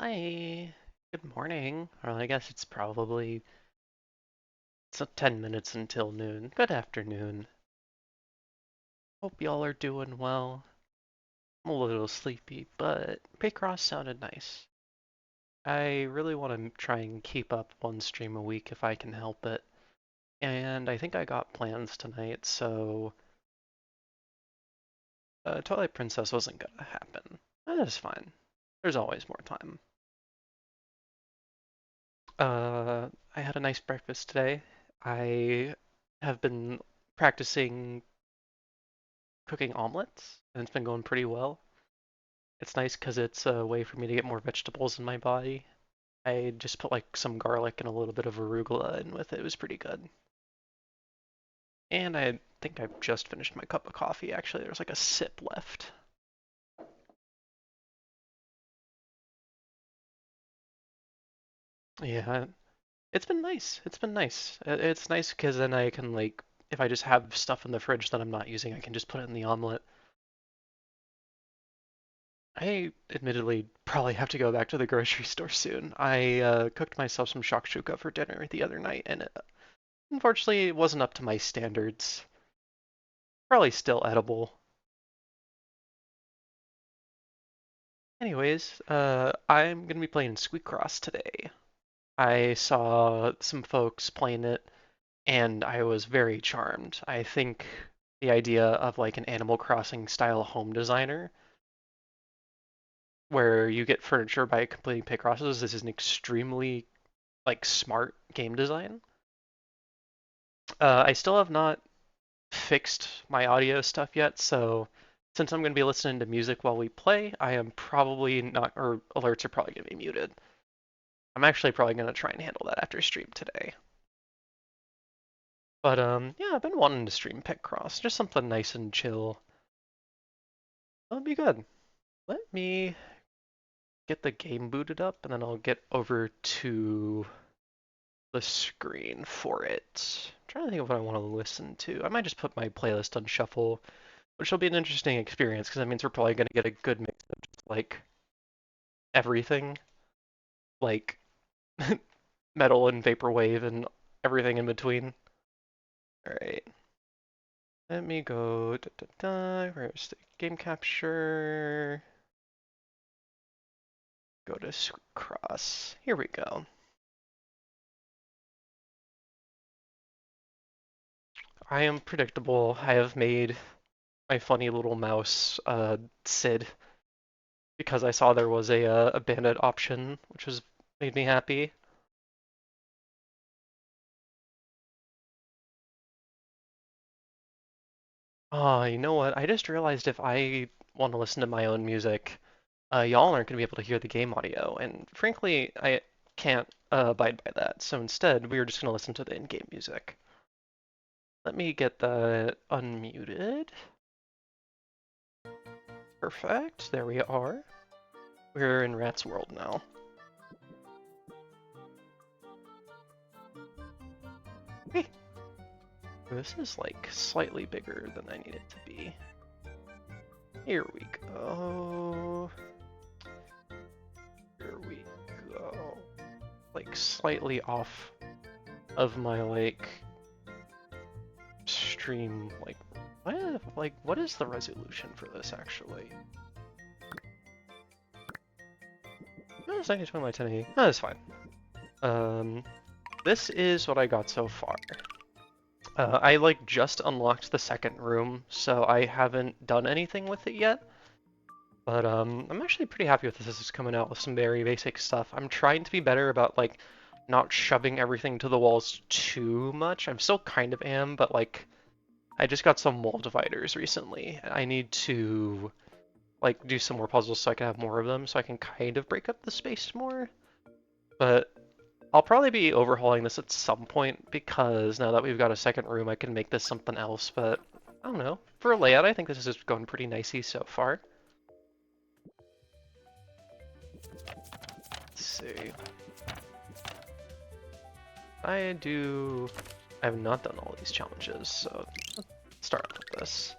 Hi, good morning. Or I guess it's 10 minutes until noon. Good afternoon. Hope y'all are doing well. I'm a little sleepy, but Paycross sounded nice. I really want to try and keep up one stream a week if I can help it. And I think I got plans tonight, so Twilight Princess wasn't gonna happen. That is fine. There's always more time. I had a nice breakfast today. I have been practicing cooking omelets, and it's been going pretty well. It's nice because it's a way for me to get more vegetables in my body. I just put like some garlic and a little bit of arugula in with it. It was pretty good. And I think I just finished my cup of coffee. Actually, there's like a sip left. Yeah, it's been nice. It's been nice. It's nice because then I can like, if I just have stuff in the fridge that I'm not using, I can just put it in the omelet. I admittedly probably have to go back to the grocery store soon. I cooked myself some shakshuka for dinner the other night, and unfortunately it wasn't up to my standards. Probably still edible. Anyways, I'm gonna be playing squeakross today. I saw some folks playing it, and I was very charmed. I think the idea of like an Animal Crossing style home designer, where you get furniture by completing picrosses, this is an extremely like smart game design. I still have not fixed my audio stuff yet, so since I'm going to be listening to music while we play, I am probably not, or alerts are probably going to be muted. I'm actually probably going to try and handle that after stream today. But yeah, I've been wanting to stream Picross, just something nice and chill. That'll be good. Let me get the game booted up, and then I'll get over to the screen for it. I'm trying to think of what I want to listen to. I might just put my playlist on shuffle, which will be an interesting experience because that means we're probably going to get a good mix of just like everything, like metal and vaporwave and everything in between. All right, let me go. Da, da, da. Where's the game capture? Go to cross. Here we go. I am predictable. I have made my funny little mouse, Sid, because I saw there was a bandit option, which was made me happy. You know what? I just realized if I want to listen to my own music, y'all aren't going to be able to hear the game audio, and frankly, I can't abide by that. So instead, we are just going to listen to the in-game music. Let me get that unmuted. Perfect. There we are. We're in Rat's World now. Hey, this is like slightly bigger than I need it to be. Here we go. Here we go. Like slightly off of my like stream what is the resolution for this actually? No, it's 90 by 1080. No, that's fine. This is what I got so far. I like just unlocked the second room, so I haven't done anything with it yet. But I'm actually pretty happy with this. This is coming out with some very basic stuff. I'm trying to be better about like not shoving everything to the walls too much. I'm still kind of am, but like I just got some wall dividers recently. I need to like do some more puzzles so I can have more of them, so I can kind of break up the space more. But I'll probably be overhauling this at some point because now that we've got a second room, I can make this something else. But I don't know. For a layout, I think this is going pretty nicey so far. Let's see. I have not done all these challenges, so let's start off with this.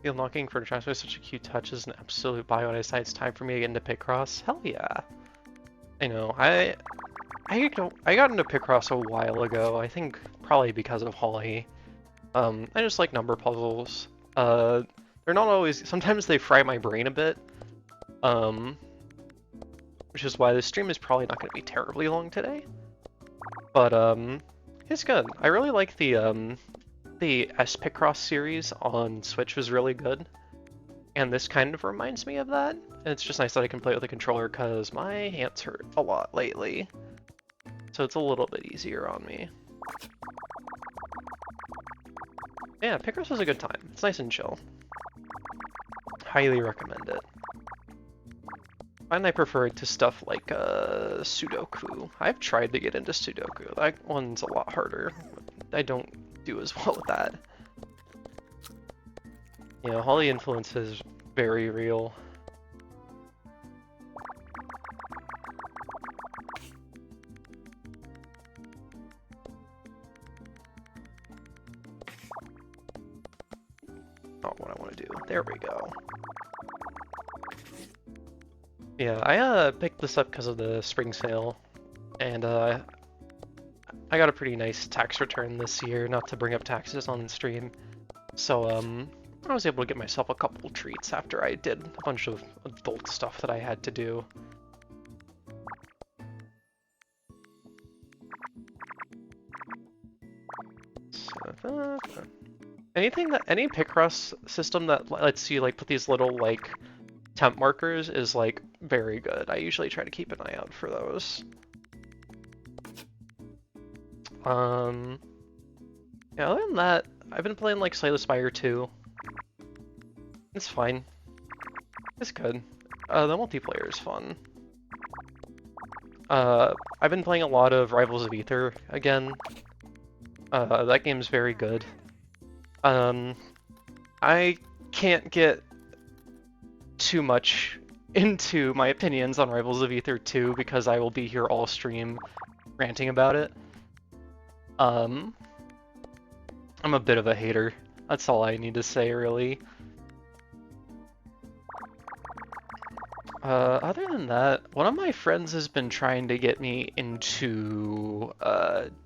The unlocking for the transfer is such a cute touch as an absolute bio, and I decide it's time for me to get into Picross. Hell yeah. I know, I got into Picross a while ago, I think probably because of Holly. I just like number puzzles. They're not always, sometimes they fry my brain a bit. Which is why this stream is probably not going to be terribly long today. But, it's good. I really like the S Picross series on Switch was really good. And this kind of reminds me of that. And it's just nice that I can play it with a controller because my hands hurt a lot lately. So it's a little bit easier on me. Yeah, Picross is a good time. It's nice and chill. Highly recommend it. And I prefer it to stuff like Sudoku. I've tried to get into Sudoku. That one's a lot harder. I don't do as well with that. You know, Holly influence is very real. Not what I want to do. There we go. Yeah, I picked this up because of the spring sale, and I got a pretty nice tax return this year, not to bring up taxes on the stream. So I was able to get myself a couple treats after I did a bunch of adult stuff that I had to do. So, any Picross system that lets you like put these little like temp markers is like very good. I usually try to keep an eye out for those. Yeah, other than that, I've been playing like Slay the Spire 2. It's fine. It's good. The multiplayer is fun. I've been playing a lot of Rivals of Aether again. That game's very good. I can't get too much into my opinions on Rivals of Aether 2 because I will be here all stream ranting about it. I'm a bit of a hater. That's all I need to say, really. Other than that, one of my friends has been trying to get me into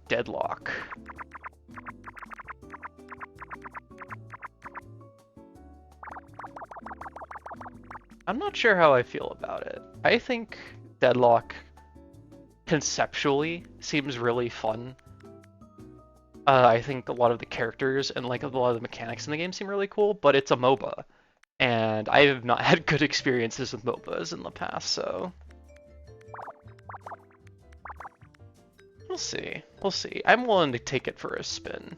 Deadlock. I'm not sure how I feel about it. I think Deadlock conceptually seems really fun. I think a lot of the characters and like a lot of the mechanics in the game seem really cool, but it's a MOBA. And I have not had good experiences with MOBAs in the past, so... We'll see. We'll see. I'm willing to take it for a spin.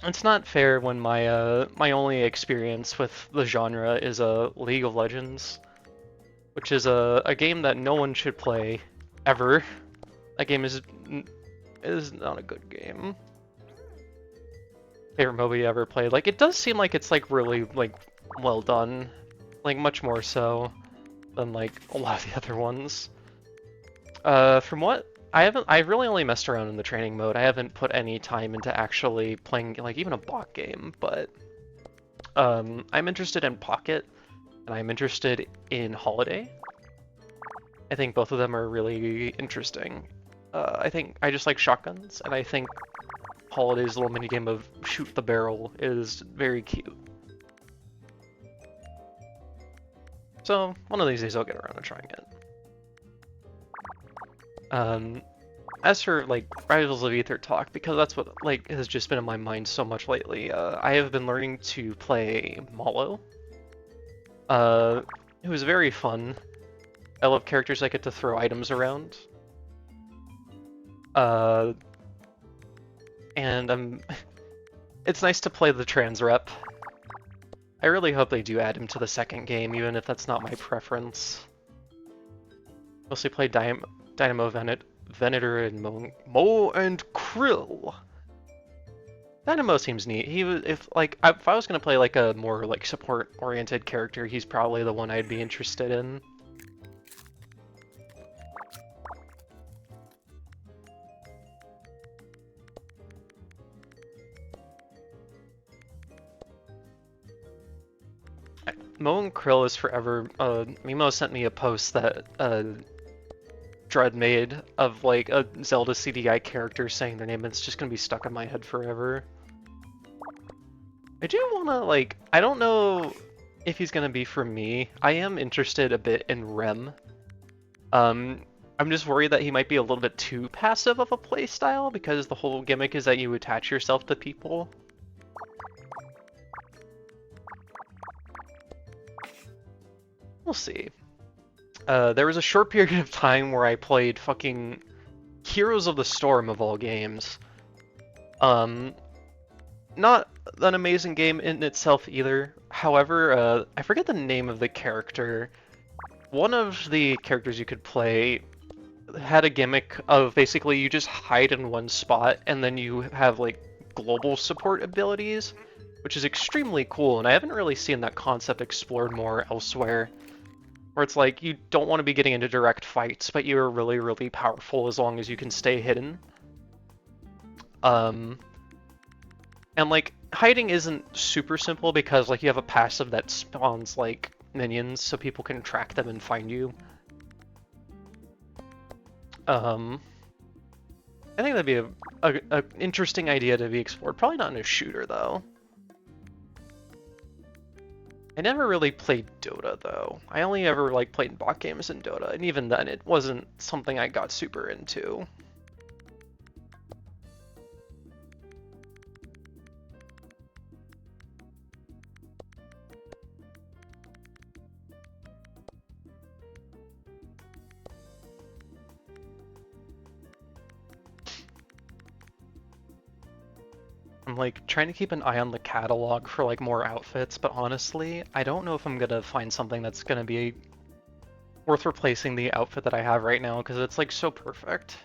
It's not fair when my my only experience with the genre is League of Legends, which is a game that no one should play ever. That game is not a good game. Favorite MOBA you ever played? Like, it does seem like it's like really like well done, like much more so than like a lot of the other ones. From what I've really only messed around in the training mode. I haven't put any time into actually playing like even a bot game, but I'm interested in Pocket and I'm interested in Holiday. I think both of them are really interesting. I think I just like shotguns, and I think Holiday's little minigame of shoot the barrel is very cute. So one of these days I'll get around to trying it. As for like Rivals of Aether talk, because that's what like has just been in my mind so much lately, I have been learning to play Malo. It was very fun. I love characters that get to throw items around. And it's nice to play the trans rep. I really hope they do add him to the second game, even if that's not my preference. Mostly play Dynamo Venator and Mo and Krill. Dynamo seems neat. He was if I was gonna play like a more like support-oriented character, he's probably the one I'd be interested in. Mo and Krill is forever. Mimo sent me a post that Dread made of like a Zelda CDI character saying their name, and it's just gonna be stuck in my head forever. I do wanna like. I don't know if he's gonna be for me. I am interested a bit in Rem. I'm just worried that he might be a little bit too passive of a playstyle because the whole gimmick is that you attach yourself to people. We'll see. There was a short period of time where I played fucking Heroes of the Storm of all games. Not an amazing game in itself either. However, I forget the name of the character. One of the characters you could play had a gimmick of basically you just hide in one spot and then you have like global support abilities, which is extremely cool, and I haven't really seen that concept explored more elsewhere. Where it's like you don't want to be getting into direct fights, but you're really, really powerful as long as you can stay hidden. And like hiding isn't super simple because like you have a passive that spawns like minions so people can track them and find you. I think that'd be a interesting idea to be explored. Probably not in a shooter though. I never really played Dota though. I only ever like played bot games in Dota, and even then it wasn't something I got super into. I'm like trying to keep an eye on the catalog for like more outfits, but honestly, I don't know if I'm gonna find something that's gonna be worth replacing the outfit that I have right now because it's like so perfect.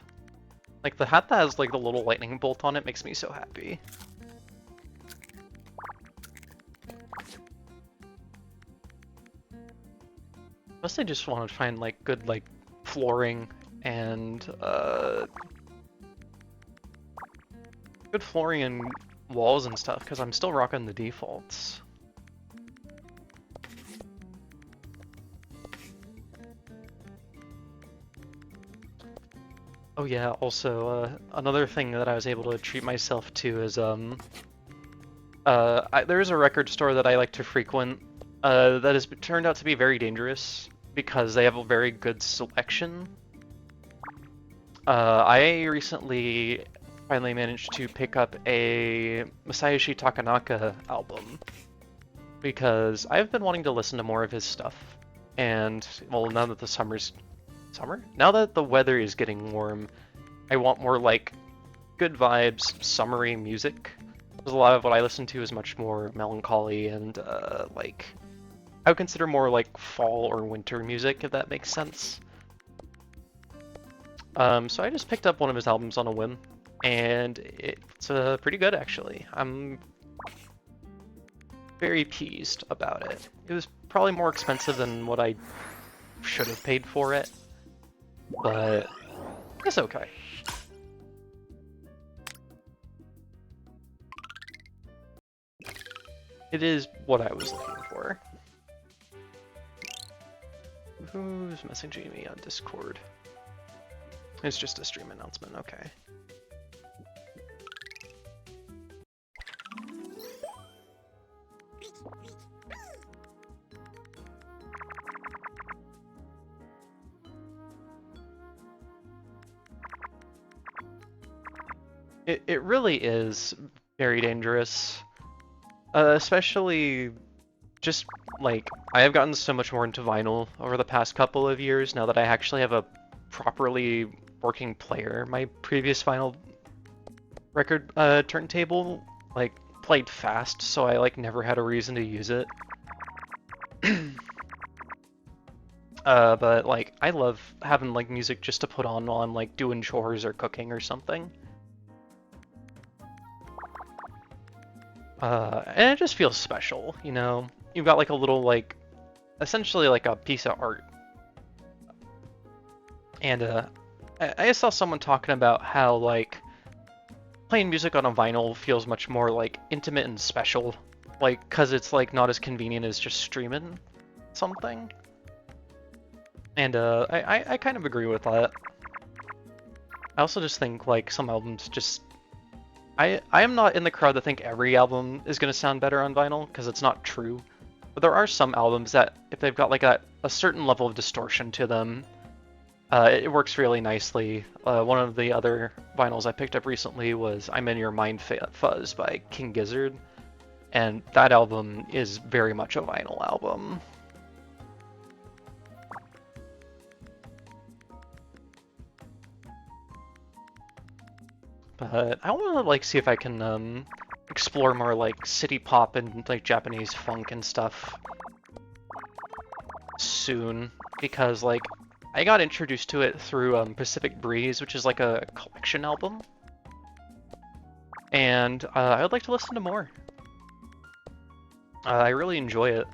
Like the hat that has like the little lightning bolt on it makes me so happy. Mostly just want to find like good like flooring and good flooring and walls and stuff because I'm still rocking the defaults. Oh yeah, also another thing that I was able to treat myself to is there's a record store that I like to frequent that has turned out to be very dangerous because they have a very good selection. I recently finally managed to pick up a Masayoshi Takanaka album because I've been wanting to listen to more of his stuff, and well, now that the now that the weather is getting warm, I want more like good vibes, summery music. Because a lot of what I listen to is much more melancholy and like I would consider more like fall or winter music, if that makes sense. So I just picked up one of his albums on a whim, and it's pretty good actually. I'm very pleased about it. It was probably more expensive than what I should have paid for it, but it's okay. It is what I was looking for. Who's messaging me on Discord? It's just a stream announcement, okay. It really is very dangerous, especially just like I have gotten so much more into vinyl over the past couple of years now that I actually have a properly working player. My previous vinyl record turntable like played fast, so I like never had a reason to use it. But like I love having like music just to put on while I'm like doing chores or cooking or something. And it just feels special, you know? You've got like a little like, essentially like a piece of art. And I saw someone talking about how like playing music on a vinyl feels much more like intimate and special like, cause it's like not as convenient as just streaming something. And I kind of agree with that. I also just think like some albums just I am not in the crowd that think every album is gonna sound better on vinyl, because it's not true. But there are some albums that if they've got like a certain level of distortion to them, it works really nicely. One of the other vinyls I picked up recently was "I'm in Your Mind Fuzz" by King Gizzard, and that album is very much a vinyl album. But I want to like see if I can explore more like city pop and like Japanese funk and stuff soon, because like I got introduced to it through Pacific Breeze, which is like a collection album, and I would like to listen to more. I really enjoy it,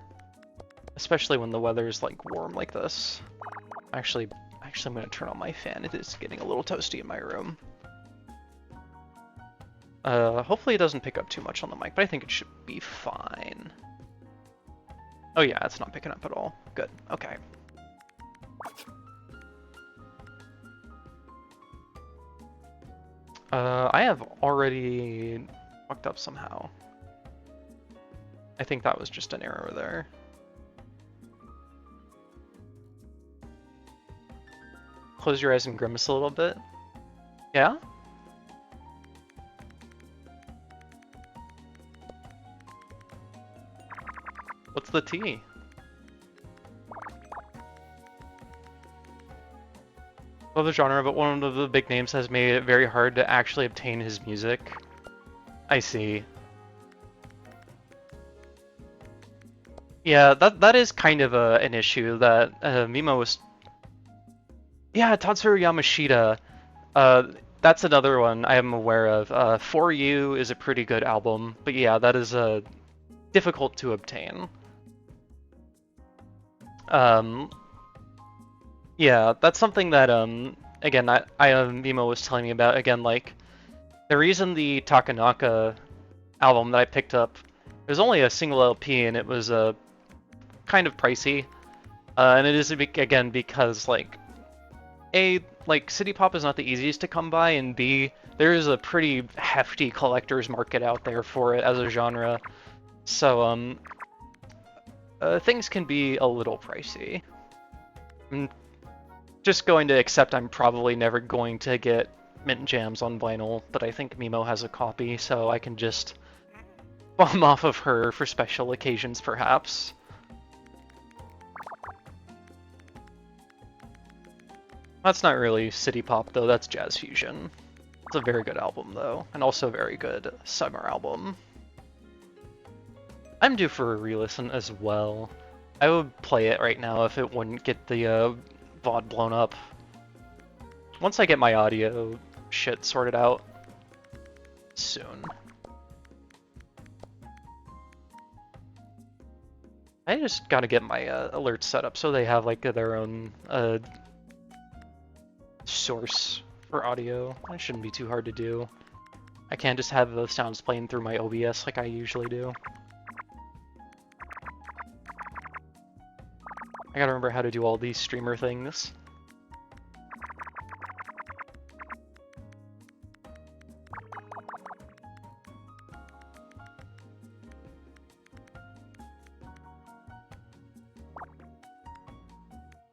especially when the weather's like warm like this. Actually, I'm gonna turn on my fan. It is getting a little toasty in my room. Hopefully it doesn't pick up too much on the mic, but I think it should be fine. Oh yeah, it's not picking up at all. Good, okay. I have already fucked up somehow. I think that was just an error there. Close your eyes and grimace a little bit. Yeah? What's the T? Love the genre, but one of the big names has made it very hard to actually obtain his music. I see. Yeah, that is kind of an issue that Mimo was... Yeah, Tatsuro Yamashita. That's another one I am aware of. For You is a pretty good album, but yeah, that is difficult to obtain. Yeah, that's something that again Mimo was telling me about. Again, like the reason the Takanaka album that I picked up, it was only a single LP and it was kind of pricey, and it is again because like like city pop is not the easiest to come by, and B, there is a pretty hefty collector's market out there for it as a genre, so things can be a little pricey. I'm just going to accept I'm probably never going to get Mint Jams on vinyl, but I think Mimo has a copy, so I can just bomb off of her for special occasions, perhaps. That's not really city pop, though, that's jazz fusion. It's a very good album, though, and also a very good summer album. I'm due for a re-listen as well. I would play it right now if it wouldn't get the VOD blown up. Once I get my audio shit sorted out soon. I just gotta get my alerts set up so they have like their own source for audio. That shouldn't be too hard to do. I can't just have the sounds playing through my OBS like I usually do. I gotta remember how to do all these streamer things.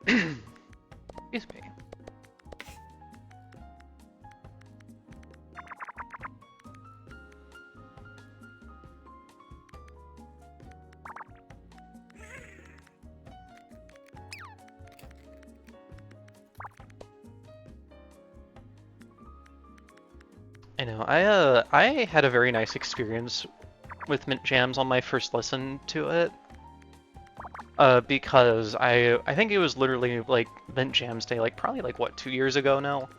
Excuse me. I know. I had a very nice experience with Mint Jams on my first listen to it. Because I think it was literally like Mint Jams Day, like probably like what, 2 years ago now.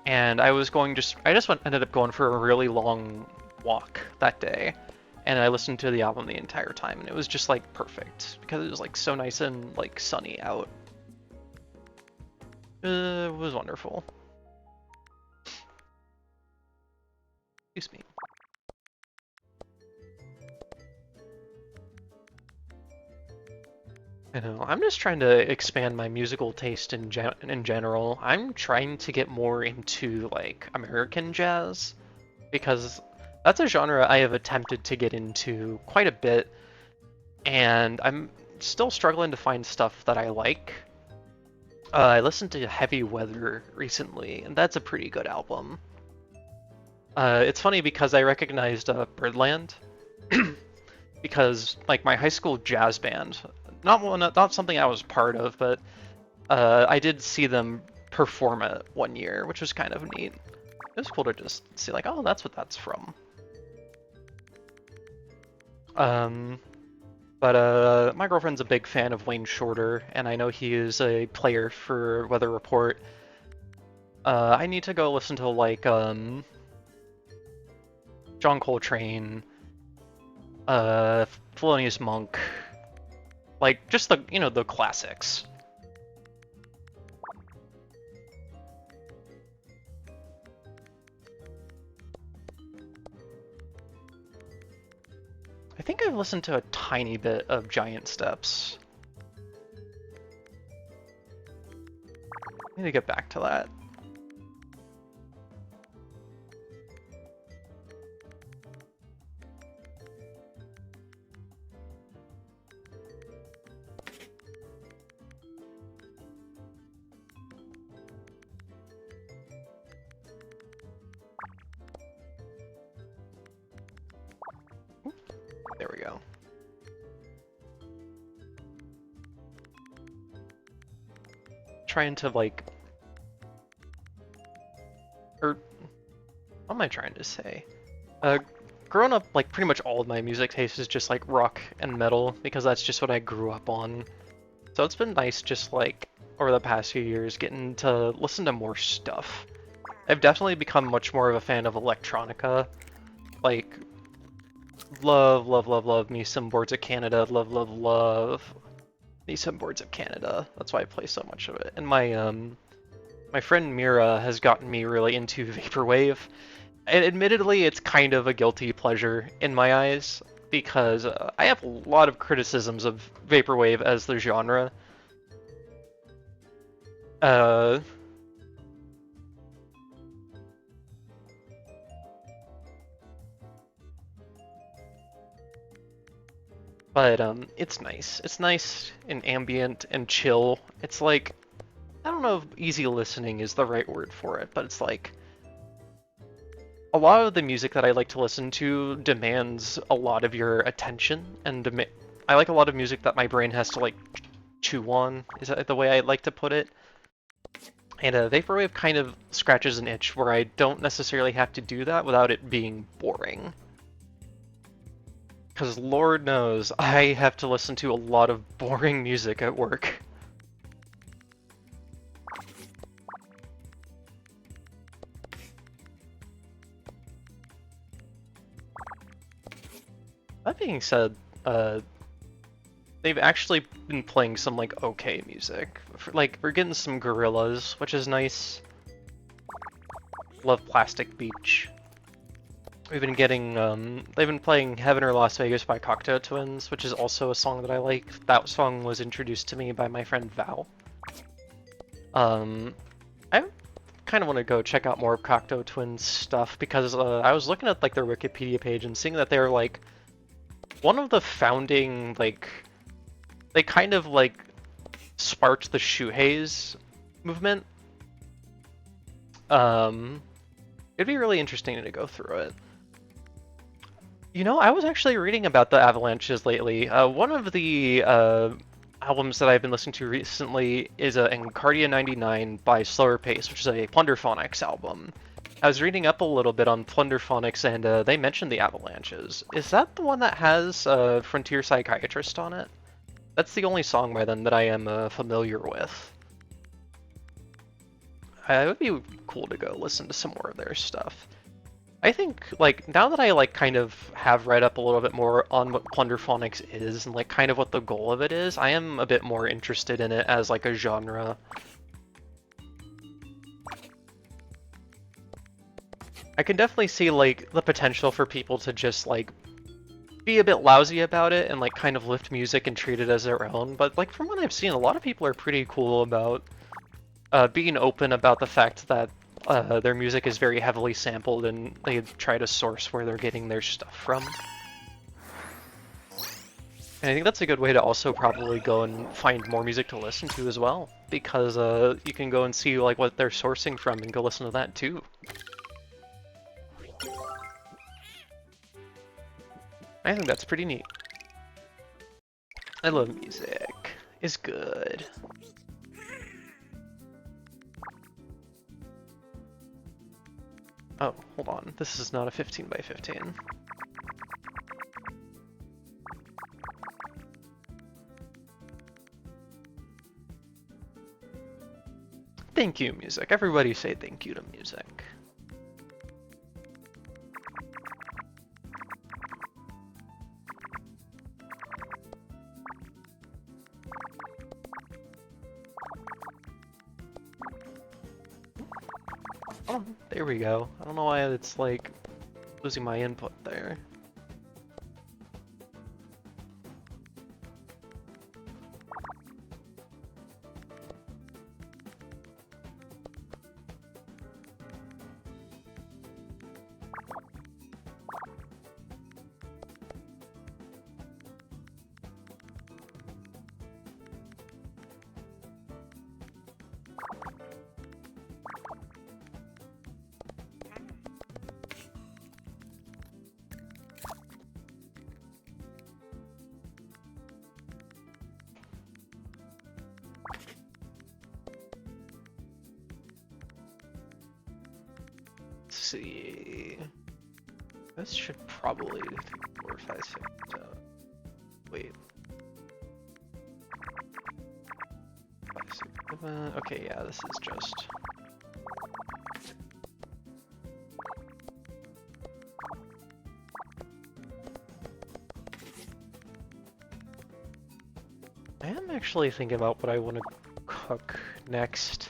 And I ended up going for a really long walk that day, and I listened to the album the entire time, and it was just like perfect because it was like so nice and like sunny out. It was wonderful. Excuse me. You know, I'm just trying to expand my musical taste in general. I'm trying to get more into like American jazz because that's a genre I have attempted to get into quite a bit, and I'm still struggling to find stuff that I like. I listened to Heavy Weather recently, and that's a pretty good album. It's funny because I recognized Birdland because like my high school jazz band, not something I was part of, but I did see them perform it one year, which was kind of neat. It was cool to just see like, oh, that's what that's from. Um, but my girlfriend's a big fan of Wayne Shorter, and I know he is a player for Weather Report. I need to go listen to like John Coltrane, Thelonious Monk, like just the the classics. I think I've listened to a tiny bit of Giant Steps. I need to get back to that. There we go. Trying to like, or what am I trying to say? Growing up, like pretty much all of my music taste is just like rock and metal because that's just what I grew up on. So it's been nice just like over the past few years getting to listen to more stuff. I've definitely become much more of a fan of electronica. Like, love, love, love, love me some Boards of Canada. Love, love, love me some Boards of Canada. That's why I play so much of it. And my friend Mira has gotten me really into vaporwave. And admittedly, it's kind of a guilty pleasure in my eyes because I have a lot of criticisms of vaporwave as the genre. Uh, but it's nice. It's nice and ambient and chill. It's like, I don't know if easy listening is the right word for it, but it's like a lot of the music that I like to listen to demands a lot of your attention, and I like a lot of music that my brain has to like chew on, is that the way I like to put it? And Vaporwave kind of scratches an itch where I don't necessarily have to do that without it being boring. Because Lord knows, I have to listen to a lot of boring music at work. That being said, they've actually been playing some like okay music. Like we're getting some Gorillas, which is nice. Love Plastic Beach. We've been getting they've been playing Heaven or Las Vegas by Cocteau Twins, which is also a song that I like. That song was introduced to me by my friend Val. I kind of want to go check out more of Cocteau Twins stuff because I was looking at like their Wikipedia page and seeing that they're like one of the founding, like, they kind of like sparked the shoegaze movement. It'd be really interesting to go through it. You know, I was actually reading about the Avalanches lately. One of the albums that I've been listening to recently is Encardia 99 by Slower Pace, which is a Plunderphonics album. I was reading up a little bit on Plunderphonics, and they mentioned the Avalanches. Is that the one that has Frontier Psychiatrist on it? That's the only song by them that I am familiar with. It would be cool to go listen to some more of their stuff. I think, like, now that I, like, kind of have read up a little bit more on what Plunderphonics is and, like, kind of what the goal of it is, I am a bit more interested in it as, like, a genre. I can definitely see, like, the potential for people to just, like, be a bit lousy about it and like kind of lift music and treat it as their own. But like from what I've seen, a lot of people are pretty cool about being open about the fact that their music is very heavily sampled and they try to source where they're getting their stuff from. And I think that's a good way to also probably go and find more music to listen to as well, because you can go and see like what they're sourcing from and go listen to that too. I think that's pretty neat. I love music. It's good. Oh, hold on. This is not a 15 by 15. Thank you, music. Everybody say thank you to music. Oh, there we go. I don't know why it's like losing my input there. See, this should probably 3, 4, 5, 6. Wait. 5, 6, 7. Okay, yeah, this is just. I am actually thinking about what I want to cook next.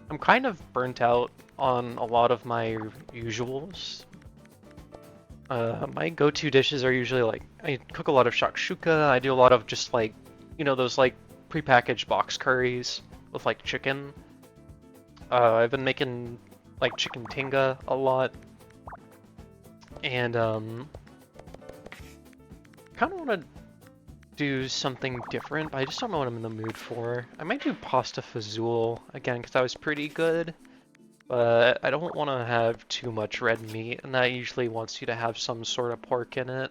I'm kind of burnt out on a lot of my usuals. My go-to dishes are usually like, I cook a lot of shakshuka, I do a lot of just like, you know, those like prepackaged box curries with like chicken. I've been making like chicken tinga a lot. And kind of want to do something different, but I just don't know what I'm in the mood for. I might do pasta fazool again, because that was pretty good. But I don't want to have too much red meat, and that usually wants you to have some sort of pork in it.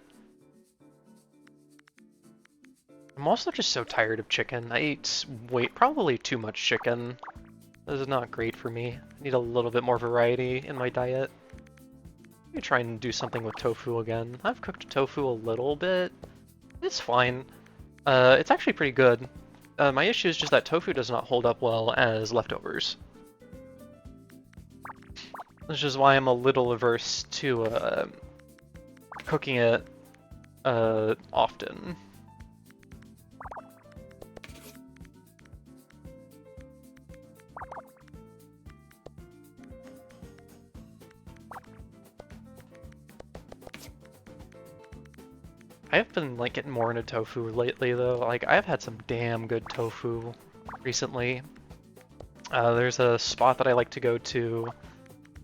I'm also just so tired of chicken. I eat probably too much chicken. This is not great for me. I need a little bit more variety in my diet. Let me try and do something with tofu again. I've cooked tofu a little bit. It's fine. It's actually pretty good. My issue is just that tofu does not hold up well as leftovers. Which is why I'm a little averse to cooking it often. I've been like getting more into tofu lately though. Like I've had some damn good tofu recently. There's a spot that I like to go to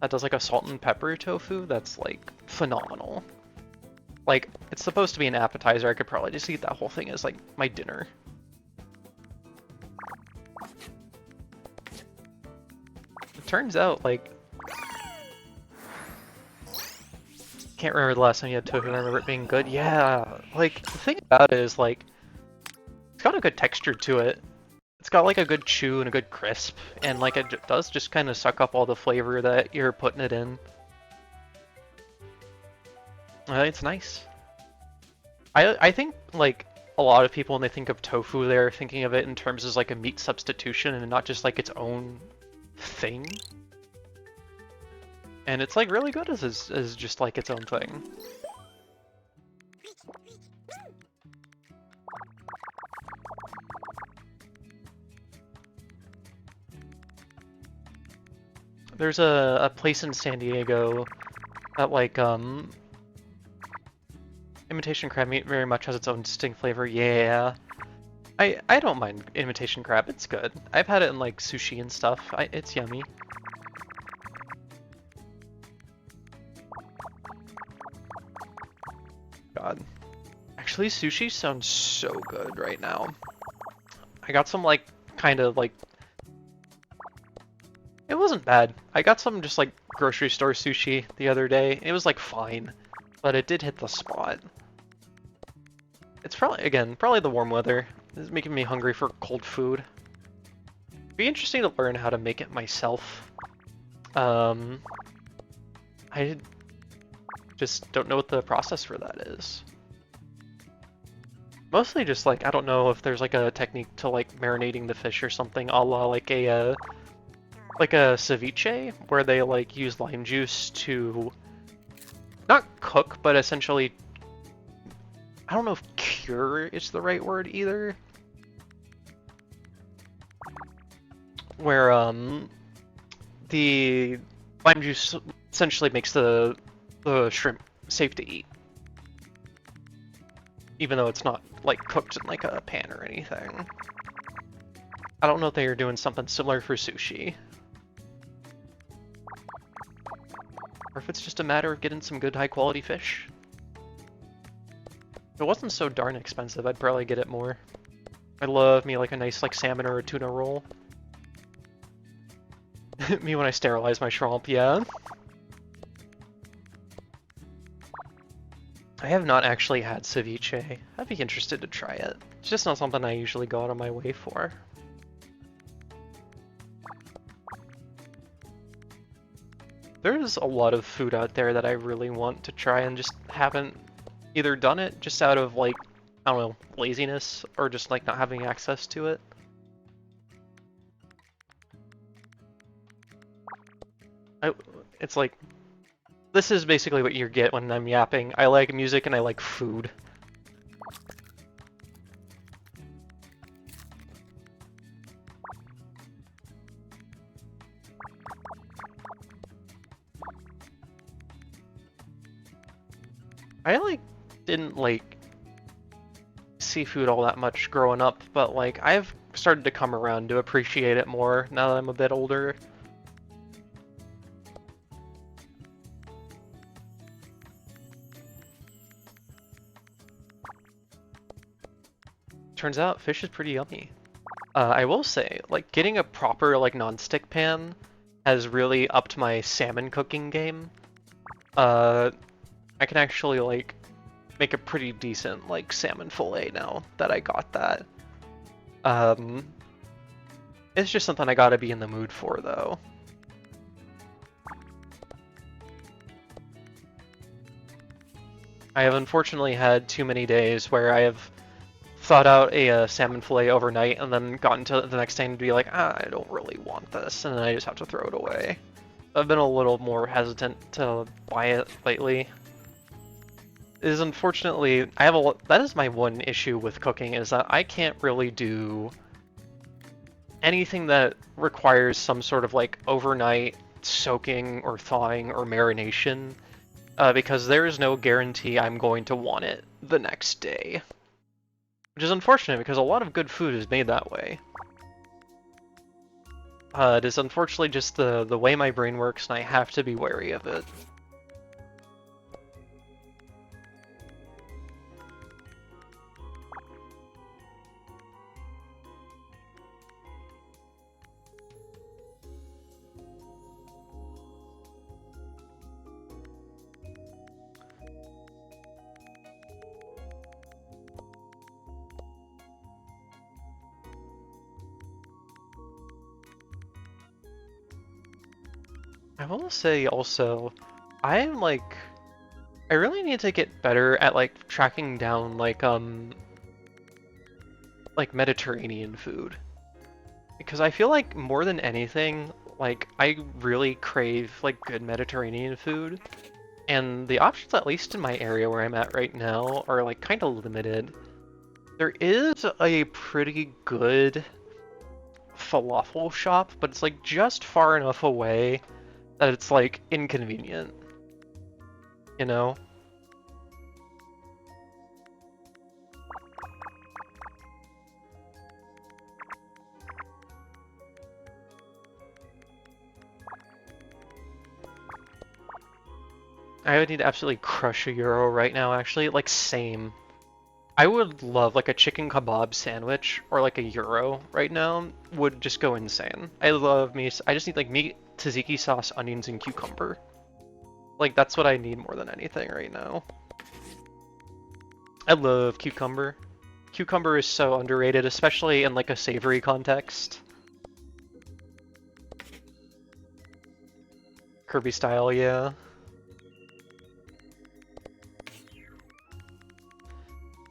that does like a salt and pepper tofu that's like phenomenal. Like it's supposed to be an appetizer. I could probably just eat that whole thing as like my dinner. It turns out like can't remember the last time you had tofu. I remember it being good. Yeah, like the thing about it is like it's got a good texture to it. It's got like a good chew and a good crisp, and like it does just kind of suck up all the flavor that you're putting it in. It's nice. I think like a lot of people when they think of tofu, they're thinking of it in terms as like a meat substitution and not just like its own thing. And it's like really good as just like its own thing. There's a place in San Diego that like Imitation crab meat very much has its own distinct flavor. Yeah. I don't mind imitation crab. It's good. I've had it in like sushi and stuff. It's yummy. God. Actually, sushi sounds so good right now. I got some like kind of like it wasn't bad. I got some just like grocery store sushi the other day. It was like fine, but it did hit the spot. It's probably, again, probably the warm weather. It's making me hungry for cold food. It'd be interesting to learn how to make it myself. I just don't know what the process for that is. Mostly just like, I don't know if there's like a technique to like marinating the fish or something, a la like a ceviche, where they like use lime juice to not cook, but essentially, I don't know if cure is the right word either. Where the lime juice essentially makes the shrimp safe to eat, even though it's not like cooked in like a pan or anything. I don't know if they are doing something similar for sushi, or if it's just a matter of getting some good high quality fish. If it wasn't so darn expensive, I'd probably get it more. I love me like a nice like salmon or a tuna roll. Me when I sterilize my shrimp, yeah. I have not actually had ceviche. I'd be interested to try it. It's just not something I usually go out of my way for. There's a lot of food out there that I really want to try and just haven't either done it just out of like, I don't know, laziness, or just like not having access to it. It's like, this is basically what you get when I'm yapping. I like music and I like food. I like didn't like seafood all that much growing up, but like I've started to come around to appreciate it more now that I'm a bit older. Turns out fish is pretty yummy. I will say, like, getting a proper, like, non-stick pan has really upped my salmon cooking game. I can actually, like, make a pretty decent, like, salmon fillet now that I got that. It's just something I gotta be in the mood for, though. I have unfortunately had too many days where I have thought out a salmon fillet overnight and then gotten to the next day and be like, I don't really want this, and then I just have to throw it away. I've been a little more hesitant to buy it lately. It is unfortunately, that is my one issue with cooking, is that I can't really do anything that requires some sort of like overnight soaking or thawing or marination, because there is no guarantee I'm going to want it the next day. Which is unfortunate because a lot of good food is made that way. It is unfortunately just the way my brain works, and I have to be wary of it. I want to say also, I really need to get better at like tracking down like Mediterranean food. Because I feel like more than anything, like I really crave like good Mediterranean food. And the options, at least in my area where I'm at right now, are like kind of limited. There is a pretty good falafel shop, but it's like just far enough away that it's like inconvenient, you know? I would need to absolutely crush a euro right now, actually. Like, same. I would love like a chicken kebab sandwich or like a euro right now would just go insane. I love me. I just need like meat, tzatziki sauce, onions, and cucumber. Like that's what I need more than anything right now. I love cucumber. Cucumber is so underrated, especially in like a savory context. Kirby style, yeah.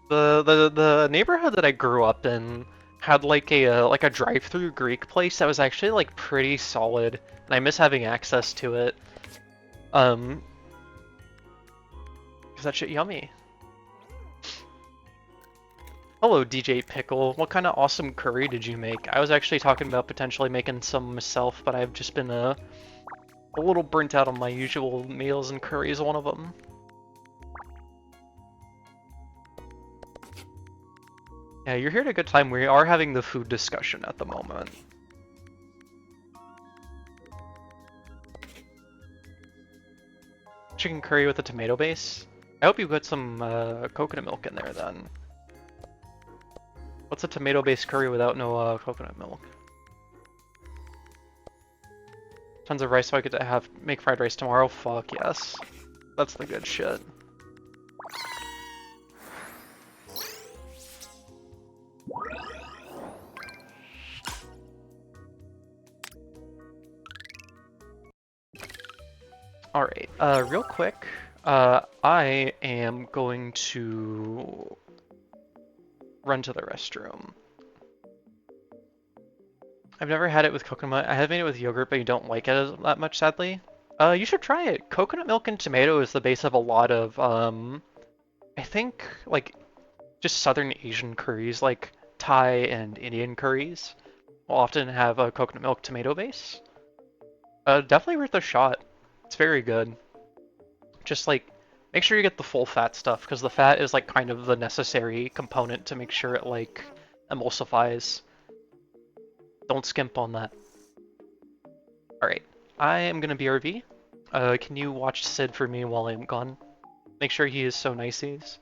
The neighborhood that I grew up in had like a drive-through Greek place that was actually like pretty solid, and I miss having access to it. Um, 'Cause that shit yummy. Hello, DJ Pickle. What kind of awesome curry did you make? I was actually talking about potentially making some myself, but I've just been a little burnt out on my usual meals, and curry is one of them. Yeah, you're here at a good time. We are having the food discussion at the moment. Chicken curry with a tomato base? I hope you put some coconut milk in there then. What's a tomato-based curry without no coconut milk? Tons of rice so I get to make fried rice tomorrow? Fuck yes. That's the good shit. Alright, real quick, I am going to run to the restroom. I've never had it with coconut. I have made it with yogurt, but you don't like it that much, sadly. You should try it. Coconut milk and tomato is the base of a lot of, I think, like, just Southern Asian curries, like Thai and Indian curries, will often have a coconut milk tomato base. Definitely worth a shot. It's very good. Just like make sure you get the full fat stuff because the fat is like kind of the necessary component to make sure it like emulsifies. Don't skimp on that. Alright, I am gonna BRB. Can you watch Sid for me while I'm gone? Make sure he is so niceys.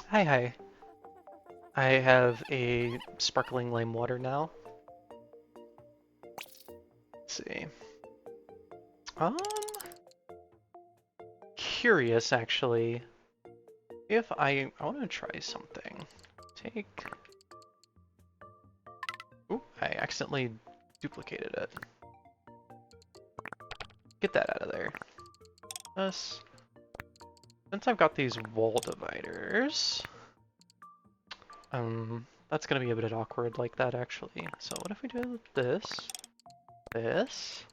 Hi, hi. I have a sparkling lime water now. Let's see. Um, Curious actually. If I want to try something. Take. Oop! I accidentally duplicated it. Get that out of there. This. Since I've got these wall dividers, that's gonna be a bit awkward like that actually. So what if we do this, this,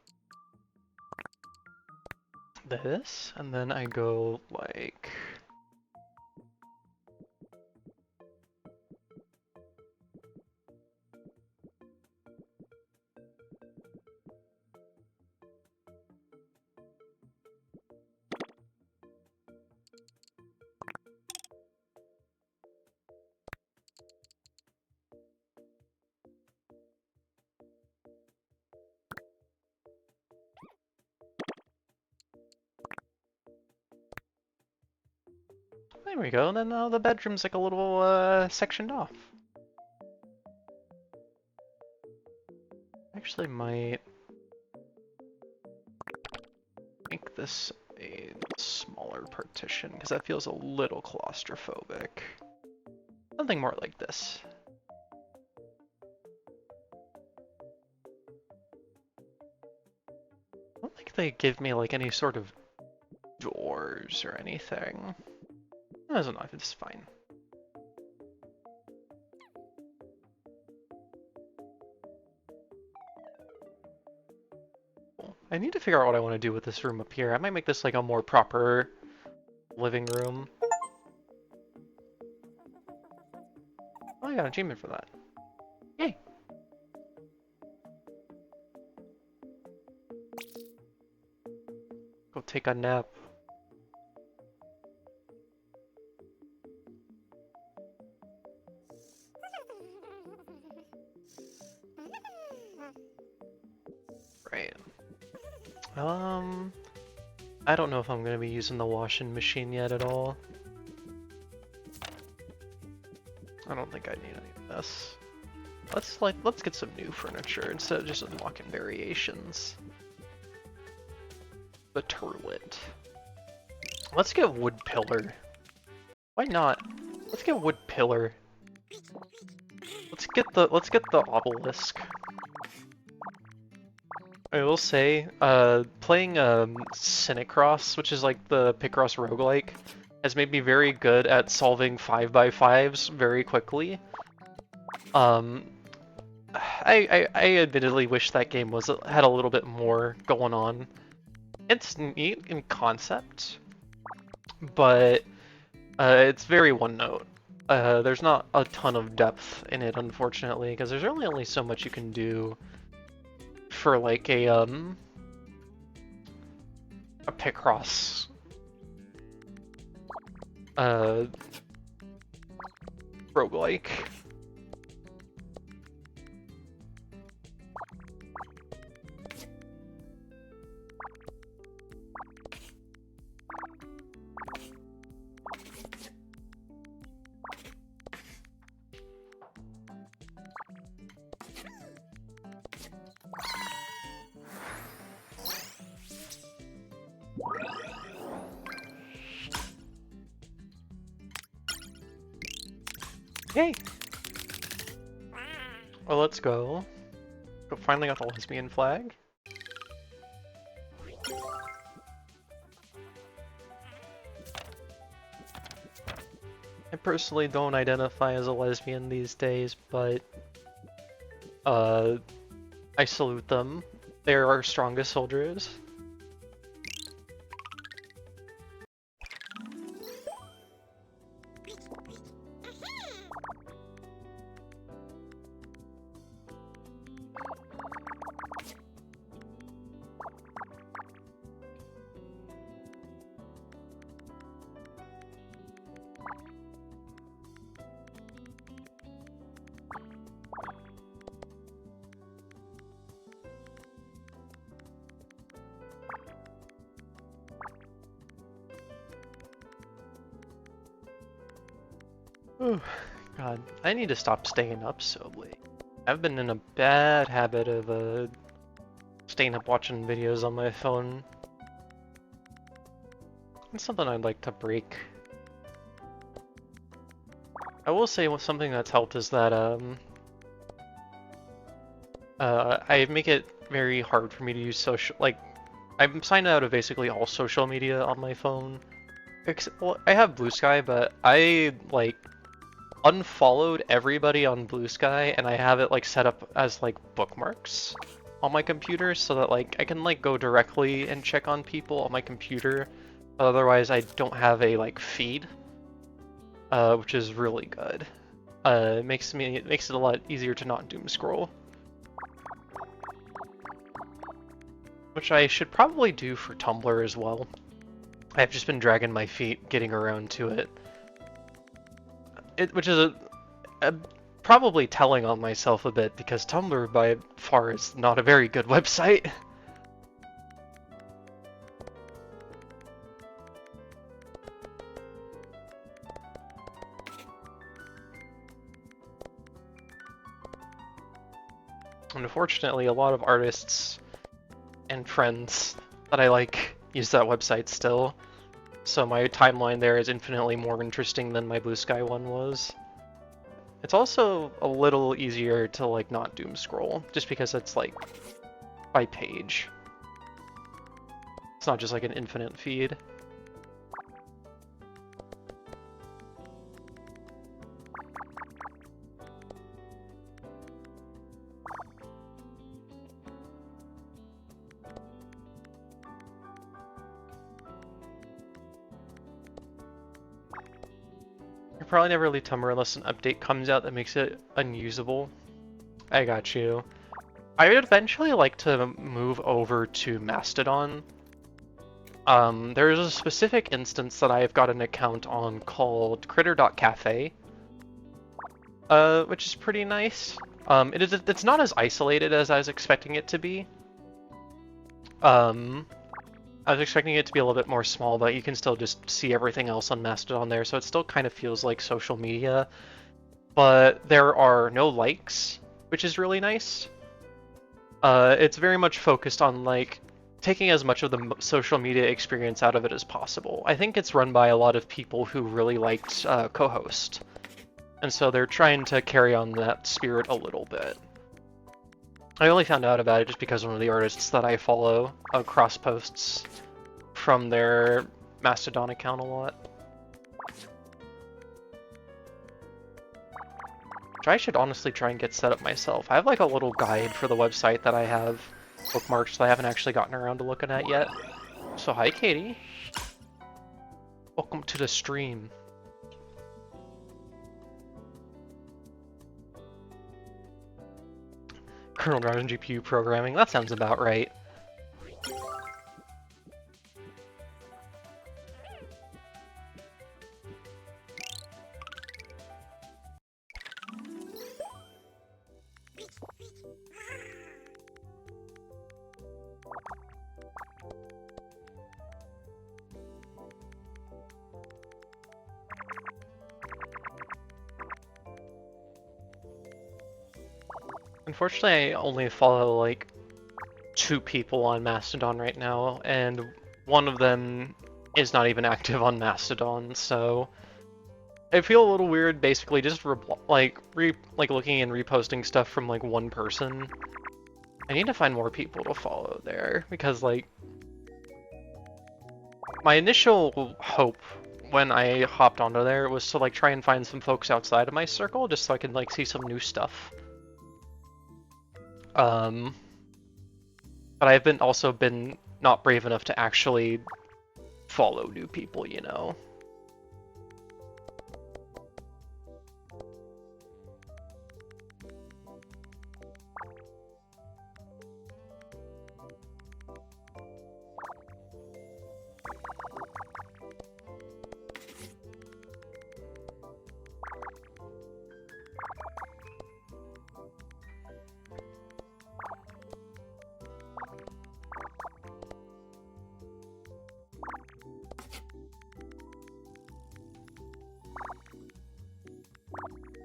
this, and then I go like. There we go, and then the bedroom's like a little sectioned off. Actually might make this a smaller partition, because that feels a little claustrophobic. Something more like this. I don't think they give me like any sort of doors or anything. That doesn't know, it's fine. I need to figure out what I want to do with this room up here. I might make this like a more proper living room. Oh, I got an achievement for that. Yay! Go take a nap. Right. I don't know if I'm gonna be using the washing machine yet at all. I don't think I need any of this. Let's get some new furniture instead of just unlocking variations. The turlet. Let's get wood pillar. Why not? Let's get wood pillar. Let's get the obelisk. I will say, playing squeakross, which is like the Picross roguelike, has made me very good at solving 5x5s very quickly. I admittedly wish that game had a little bit more going on. It's neat in concept, but it's very one note. There's not a ton of depth in it, unfortunately, because there's really only so much you can do for like a Picross roguelike. Yay! Well, let's go. Finally got the lesbian flag. I personally don't identify as a lesbian these days, but I salute them. They're our strongest soldiers. Oh, God, I need to stop staying up so late. I've been in a bad habit of staying up watching videos on my phone. It's something I'd like to break. I will say something that's helped is that I make it very hard for me to use social, like, I'm signed out of basically all social media on my phone. Well, I have Blue Sky, but I, like, unfollowed everybody on Blue Sky, and I have it, like, set up as, like, bookmarks on my computer, so that, like, I can, like, go directly and check on people on my computer. Otherwise, I don't have a, like, feed, which is really good. It makes it a lot easier to not doom scroll. Which I should probably do for Tumblr as well. I've just been dragging my feet getting around to it. Which is probably telling on myself a bit, because Tumblr by far is not a very good website. Unfortunately, a lot of artists and friends that I like use that website still, so my timeline there is infinitely more interesting than my Blue Sky one was. It's also a little easier to, like, not doom scroll, just because it's, like, by page. It's not just like an infinite feed. You'll probably never leave Tumblr unless an update comes out that makes it unusable. I got you. I would eventually like to move over to Mastodon. There's a specific instance that I've got an account on called critter.cafe, which is pretty nice. It's not as isolated as I was expecting it to be. I was expecting it to be a little bit more small, but you can still just see everything else on Mastodon there, so it still kind of feels like social media. But there are no likes, which is really nice. It's very much focused on, like, taking as much of the social media experience out of it as possible. I think it's run by a lot of people who really liked co-host, and so they're trying to carry on that spirit a little bit. I only found out about it just because one of the artists that I follow cross posts from their Mastodon account a lot. Which I should honestly try and get set up myself. I have like a little guide for the website that I have bookmarked that I haven't actually gotten around to looking at yet. So hi, Katie. Welcome to the stream. Kernel driven GPU programming, that sounds about right. Unfortunately, I only follow like 2 people on Mastodon right now, and one of them is not even active on Mastodon, so I feel a little weird basically just looking and reposting stuff from like one person. I need to find more people to follow there, because like my initial hope when I hopped onto there was to like try and find some folks outside of my circle just so I can like see some new stuff. But I've also been not brave enough to actually follow new people, you know?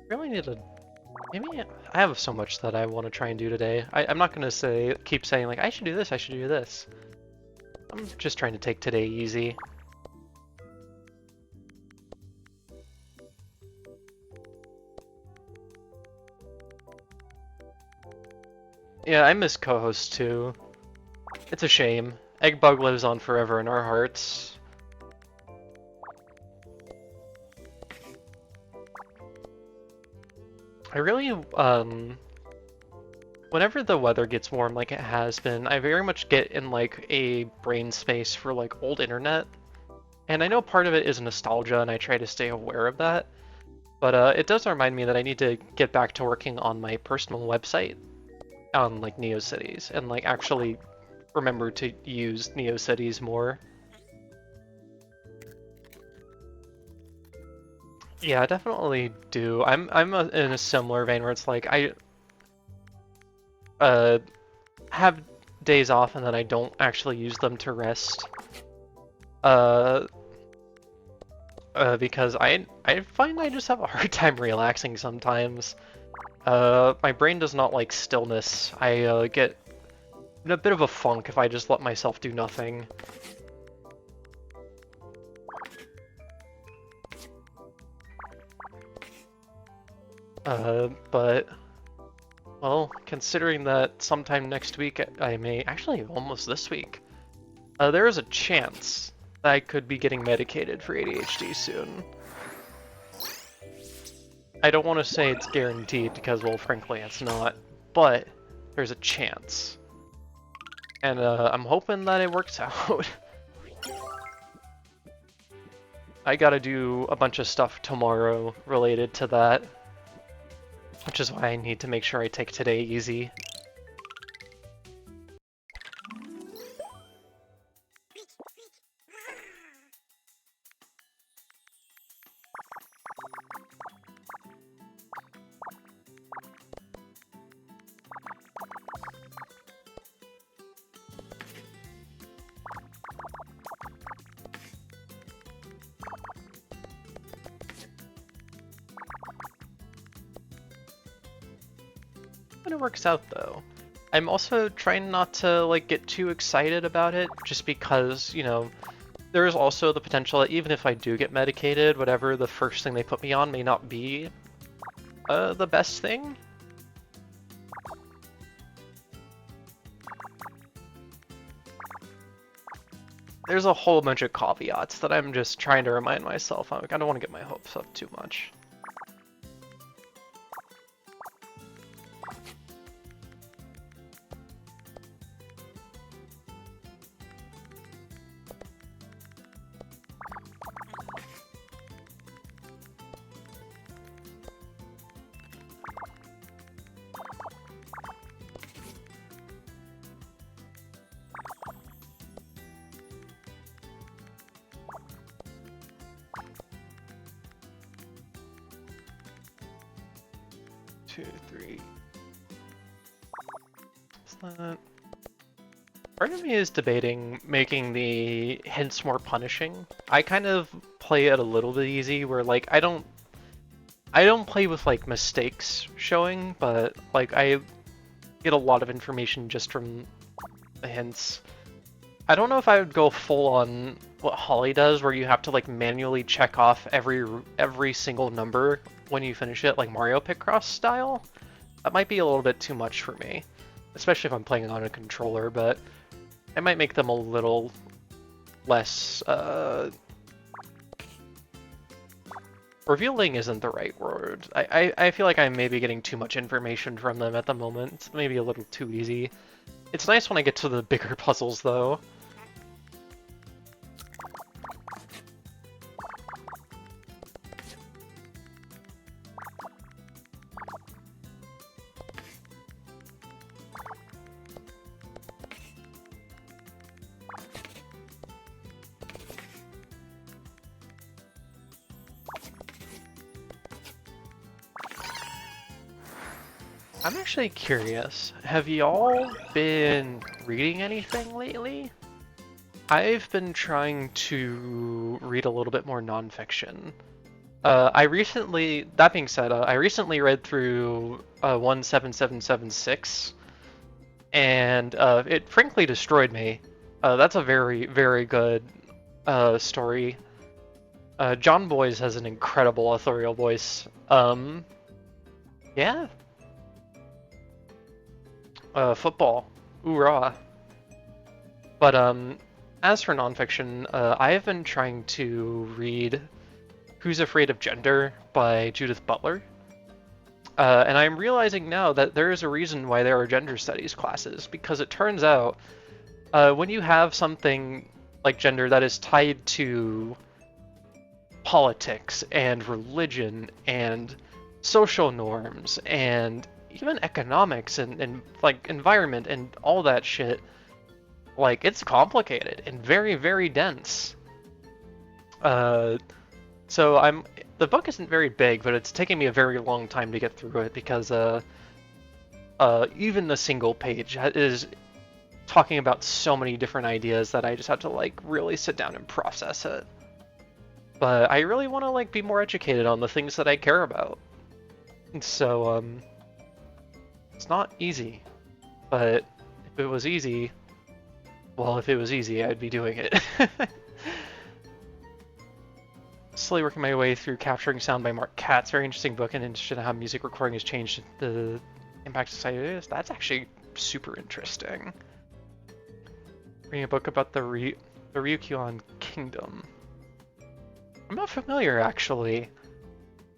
Really need to... Maybe I have so much that I want to try and do today. I'm not gonna keep saying like I should do this, I should do this. I'm just trying to take today easy. Yeah, I miss co-hosts too. It's a shame. Eggbug lives on forever in our hearts. I really, whenever the weather gets warm like it has been, I very much get in like a brain space for like old internet. And I know part of it is nostalgia and I try to stay aware of that. But it does remind me that I need to get back to working on my personal website on like NeoCities and like actually remember to use NeoCities more. Yeah, I definitely do. In a similar vein where it's like I have days off and then I don't actually use them to rest. Because I find I just have a hard time relaxing sometimes. My brain does not like stillness. I get in a bit of a funk if I just let myself do nothing. But, well, considering that sometime next week I may, actually almost this week, there is a chance that I could be getting medicated for ADHD soon. I don't want to say it's guaranteed because, well, frankly, it's not, but there's a chance. And I'm hoping that it works out. I gotta do a bunch of stuff tomorrow related to that, which is why I need to make sure I take today easy. When it works out though. I'm also trying not to like get too excited about it just because, you know, there is also the potential that even if I do get medicated, whatever the first thing they put me on may not be the best thing. There's a whole bunch of caveats that I'm just trying to remind myself. I don't want to get my hopes up too much. Part of me is debating making the hints more punishing. I kind of play it a little bit easy where like I don't play with like mistakes showing, but like I get a lot of information just from the hints. I don't know if I would go full on what Holly does where you have to like manually check off every single number when you finish it, like Mario Picross style. That might be a little bit too much for me, especially if I'm playing on a controller, but I might make them a little less, revealing isn't the right word. I feel like I'm maybe getting too much information from them at the moment. It's maybe a little too easy. It's nice when I get to the bigger puzzles, though. I'm actually curious, have y'all been reading anything lately? I've been trying to read a little bit more nonfiction. That being said, I recently read through 17776, and it frankly destroyed me. That's a very, very good story. John Boyes has an incredible authorial voice. Yeah, football, hoorah. But as for nonfiction, I have been trying to read Who's Afraid of Gender by Judith Butler. And I'm realizing now that there is a reason why there are gender studies classes, because it turns out when you have something like gender that is tied to politics and religion and social norms and even economics and like environment and all that shit, like it's complicated and very, very dense. So the book isn't very big, but it's taking me a very long time to get through it because even the single page is talking about so many different ideas that I just have to like really sit down and process it. But I really want to like be more educated on the things that I care about. So it's not easy, but if it was easy, well, if it was easy, I'd be doing it. Slowly working my way through Capturing Sound by Mark Katz. Very interesting book, and interested in how music recording has changed the impact society. That's actually super interesting. Reading a book about the Ryukyuan Kingdom. I'm not familiar, actually.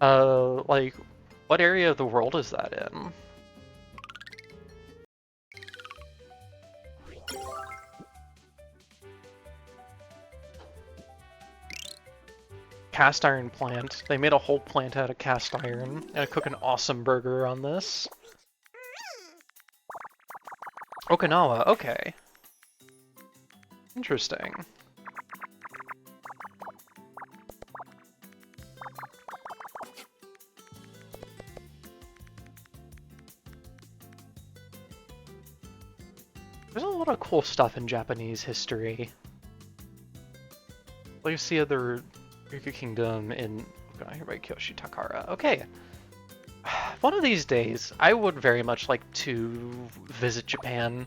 Like, what area of the world is that in? Cast iron plant. They made a whole plant out of cast iron. And I cook an awesome burger on this. Okinawa, okay. Interesting. There's a lot of cool stuff in Japanese history. Legacy of the Ryukyu Kingdom in Okinawa by Kiyoshi Takara. Okay. One of these days, I would very much like to visit Japan.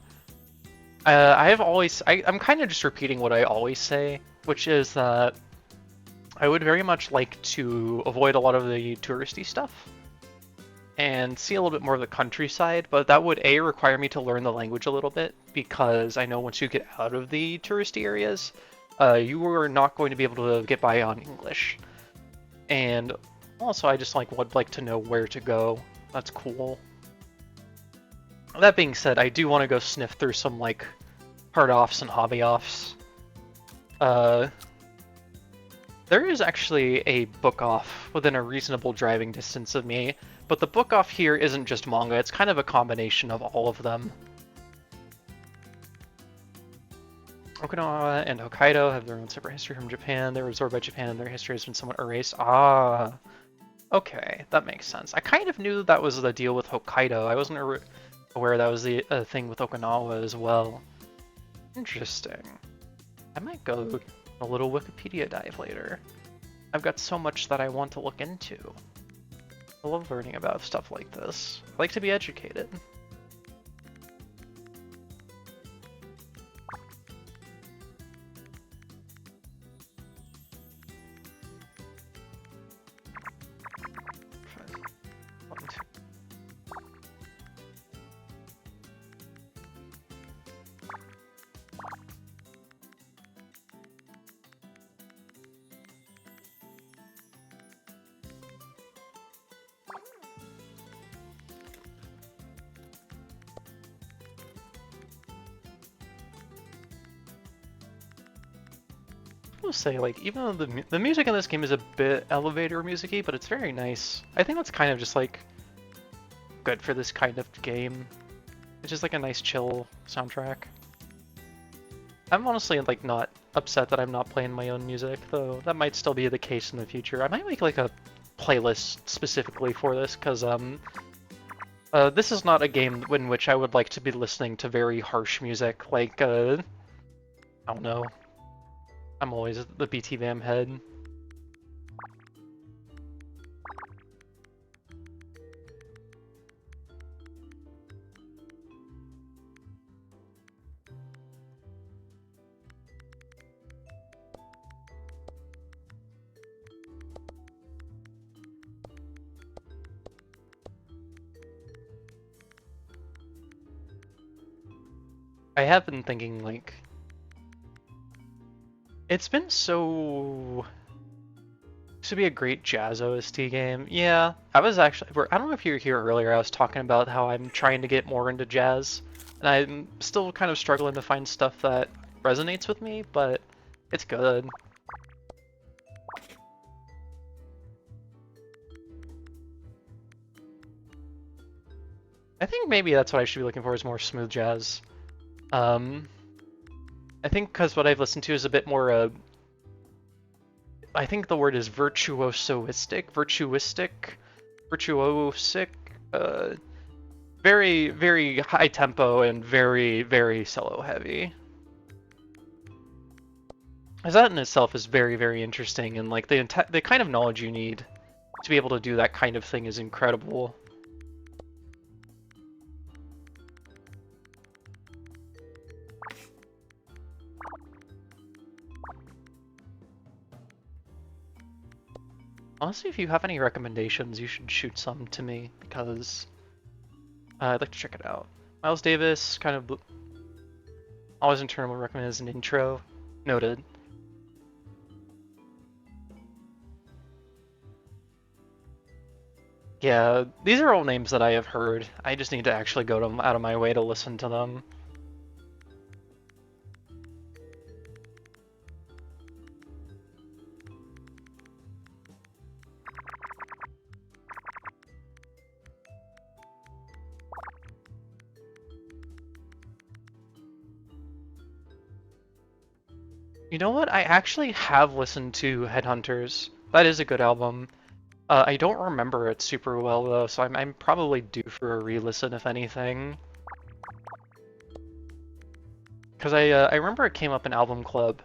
I'm kind of just repeating what I always say, which is that I would very much like to avoid a lot of the touristy stuff and see a little bit more of the countryside, but that would require me to learn the language a little bit, because I know once you get out of the touristy areas, you are not going to be able to get by on English. And also, I just would like to know where to go. That's cool. That being said, I do want to go sniff through some hard offs and hobby offs. There is actually a book off within a reasonable driving distance of me, but the book off here isn't just manga, it's kind of a combination of all of them. Okinawa and Hokkaido have their own separate history from Japan. They were absorbed by Japan and their history has been somewhat erased. Ah, okay, that makes sense. I kind of knew that was the deal with Hokkaido. I wasn't aware that was the thing with Okinawa as well. Interesting. I might go a little Wikipedia dive later. I've got so much that I want to look into. I love learning about stuff like this. I like to be educated. I will say, even though the music in this game is a bit elevator music-y, but it's very nice. I think that's kind of just good for this kind of game. It's just a nice chill soundtrack. I'm honestly not upset that I'm not playing my own music, though that might still be the case in the future. I might make a playlist specifically for this, because this is not a game in which I would like to be listening to very harsh music, I don't know. I'm always the BT Vam head. I have been thinking, like, it's been so... to be a great jazz OST game. Yeah, I was actually, I don't know if you were here earlier, I was talking about how I'm trying to get more into jazz, and I'm still kind of struggling to find stuff that resonates with me, but it's good. I think maybe that's what I should be looking for, is more smooth jazz. I think because what I've listened to is a bit more, I think the word is virtuosic, very, very high tempo and very, very solo heavy. As that in itself is very, very interesting, and like the kind of knowledge you need to be able to do that kind of thing is incredible. Honestly, if you have any recommendations, you should shoot some to me, because I'd like to check it out. Miles Davis, kind of always internal recommend as an intro. Noted. Yeah, these are all names that I have heard. I just need to actually go out of my way to listen to them. You know what? I actually have listened to Headhunters. That is a good album. I don't remember it super well though, so I'm probably due for a re-listen if anything. Because I remember it came up in Album Club.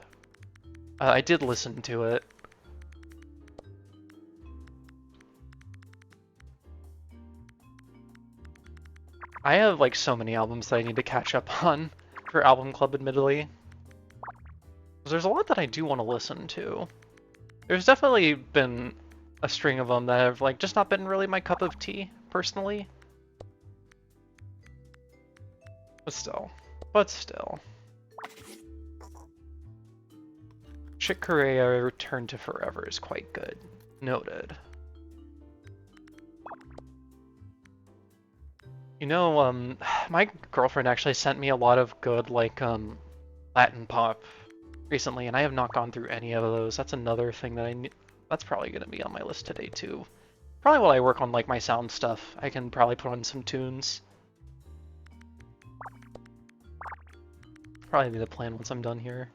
I did listen to it. I have like so many albums that I need to catch up on for Album Club, admittedly. There's a lot that I do want to listen to. There's definitely been a string of them that have like just not been really my cup of tea, personally. But still. Chick Corea Return to Forever is quite good. Noted. You know, my girlfriend actually sent me a lot of good, like, Latin pop recently, and I have not gone through any of those. That's another thing that that's probably going to be on my list today, too. Probably while I work on, like, my sound stuff, I can probably put on some tunes. Probably be the plan once I'm done here.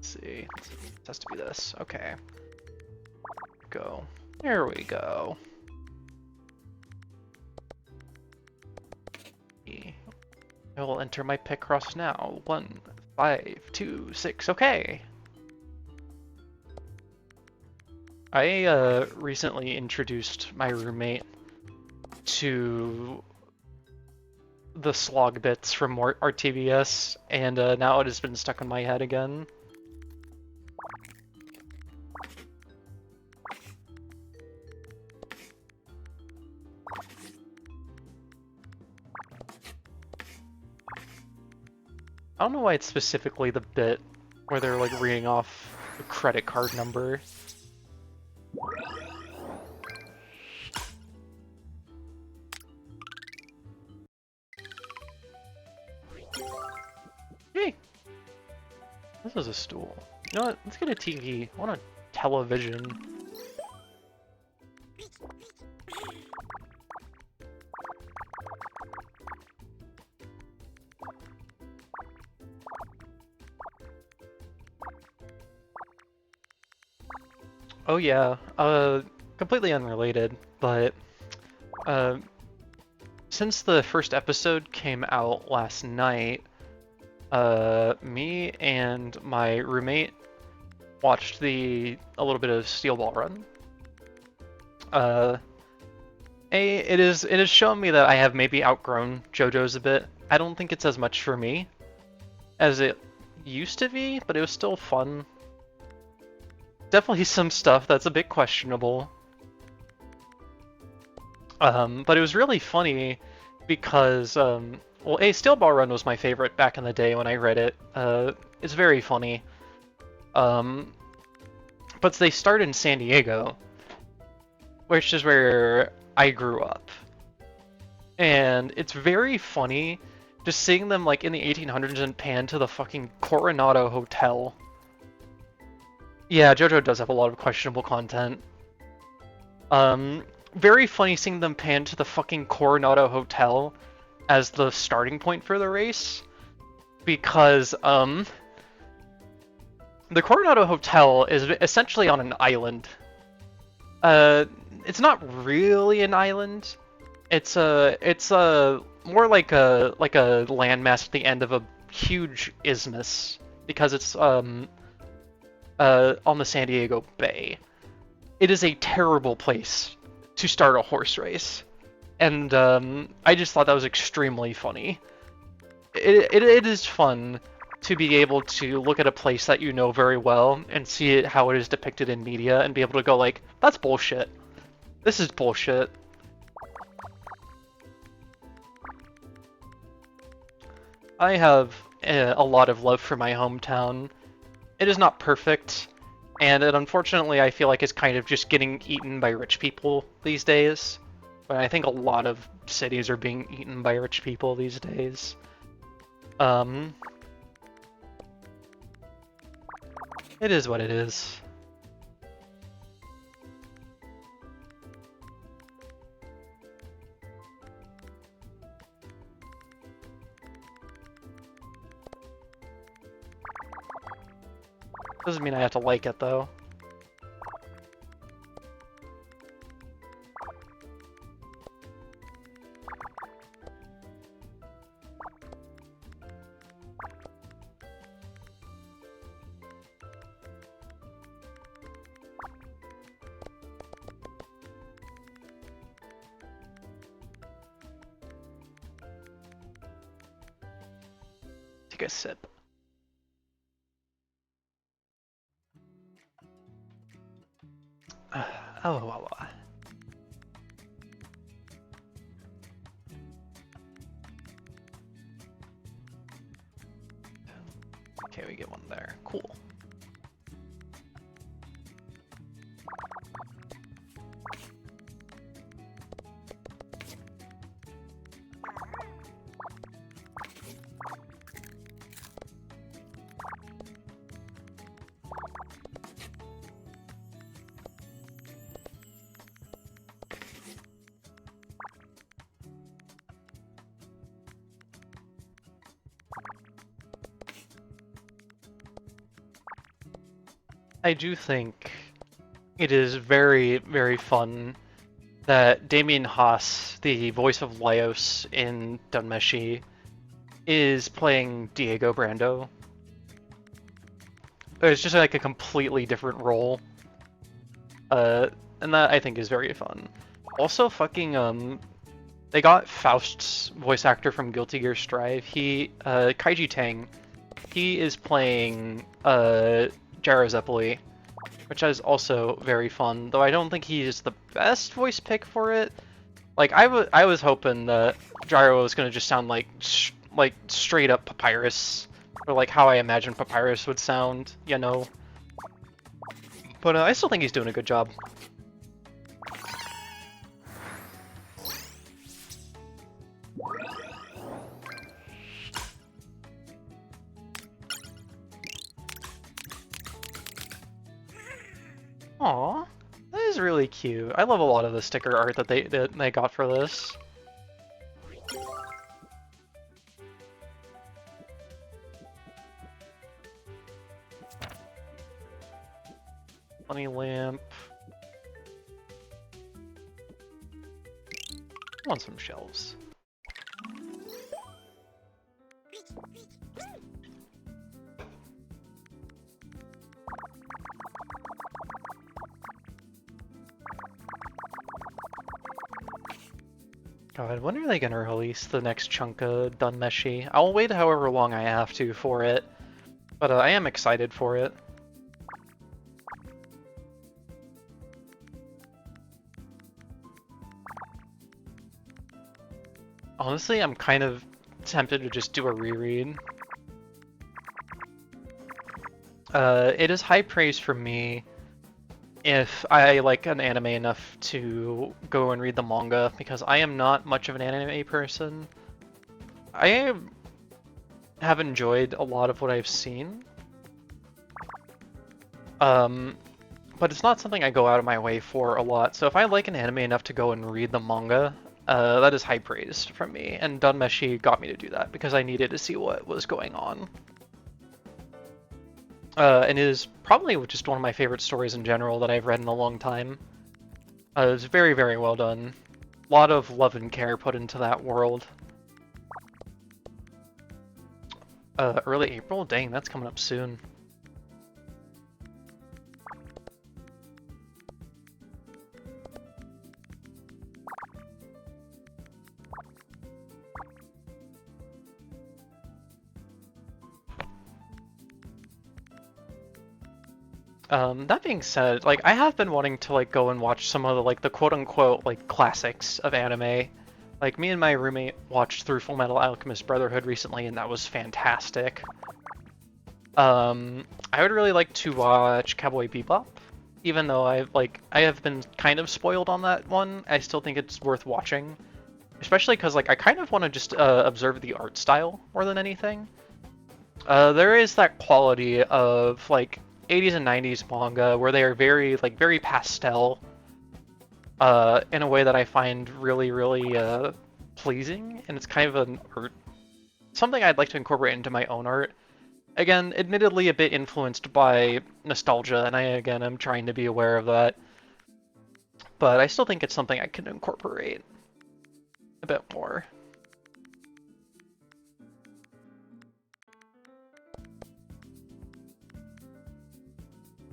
See. It has to be this. Okay. Go. There we go. I will enter my Picross now. 1, 5, 2, 6. Okay. I recently introduced my roommate to the slog bits from RTBS, and now it has been stuck in my head again. I don't know why it's specifically the bit where they're like reading off a credit card number. Hey! This is a stool. You know what? Let's get a TV. I want a television. Oh yeah, completely unrelated, but since the first episode came out last night, me and my roommate watched a little bit of Steel Ball Run. It has shown me that I have maybe outgrown JoJo's a bit. I don't think it's as much for me as it used to be, but it was still fun. Definitely some stuff that's a bit questionable. But it was really funny because, well, Steel Ball Run was my favorite back in the day when I read it. It's very funny. But they start in San Diego, which is where I grew up. And it's very funny just seeing them like in the 1800s and pan to the fucking Coronado Hotel. Yeah, JoJo does have a lot of questionable content. Very funny seeing them pan to the fucking Coronado Hotel as the starting point for the race, because the Coronado Hotel is essentially on an island. It's not really an island. It's a more like a landmass at the end of a huge isthmus, because it's on the San Diego Bay. It is a terrible place to start a horse race, and I just thought that was extremely funny. It is fun to be able to look at a place that you know very well and see it how it is depicted in media and be able to go like, that's bullshit. This is bullshit. I have a lot of love for my hometown. It is not perfect, and it unfortunately I feel like is kind of just getting eaten by rich people these days. But I think a lot of cities are being eaten by rich people these days. It is what it is. Doesn't mean I have to like it, though. Take a sip. Oh, wow. Okay, we get one there. Cool. I do think it is very, very fun that Damien Haas, the voice of Laios in Dunmeshi, is playing Diego Brando. It's just like a completely different role. And that I think is very fun. Also, fucking, they got Faust's voice actor from Guilty Gear Strive. Kaiji Tang, he is playing, Gyro Zeppeli, which is also very fun, though I don't think he is the best voice pick for it. Like, I was hoping that Gyro was gonna just sound like straight up Papyrus, or like how I imagine Papyrus would sound, you know. But I still think he's doing a good job. Aw, that is really cute. I love a lot of the sticker art that they got for this. Money lamp. I want some shelves. God, when are they gonna release the next chunk of Dun Meshi? I'll wait however long I have to for it, but I am excited for it. Honestly, I'm kind of tempted to just do a reread. It is high praise for me if I like an anime enough to go and read the manga, because I am not much of an anime person. I have enjoyed a lot of what I've seen, but it's not something I go out of my way for a lot. So if I like an anime enough to go and read the manga, that is high praise from me, and Dun Meshi got me to do that because I needed to see what was going on. And it is probably just one of my favorite stories in general that I've read in a long time. It's very, very well done. A lot of love and care put into that world. Early April? Dang, that's coming up soon. That being said, like, I have been wanting to, like, go and watch some of the, like, the quote-unquote, like, classics of anime. Like, me and my roommate watched through Full Metal Alchemist Brotherhood recently, and that was fantastic. I would really like to watch Cowboy Bebop, even though I have been kind of spoiled on that one. I still think it's worth watching, especially because, like, I kind of want to just observe the art style more than anything. There is that quality of, like, 80s and 90s manga where they are very, like, very pastel, in a way that I find really, really pleasing, and it's kind of an art, something I'd like to incorporate into my own art. Again, admittedly a bit influenced by nostalgia, and again, I'm trying to be aware of that, but I still think it's something I can incorporate a bit more.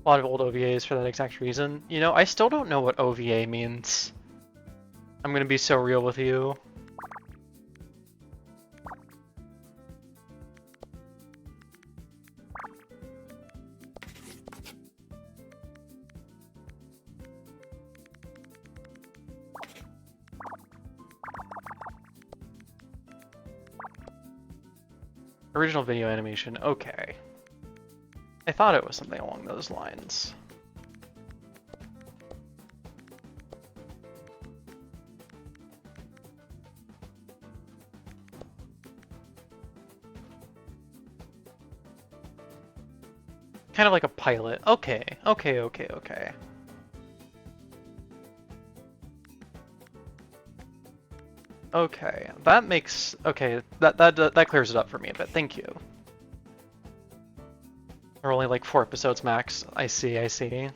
A lot of old OVAs for that exact reason. You know, I still don't know what OVA means. I'm gonna be so real with you. Original video animation, okay. I thought it was something along those lines. Kind of like a pilot. Okay, okay, okay, okay. Okay, that makes... Okay, that clears it up for me a bit, thank you. There are only like 4 episodes max. I see, I see.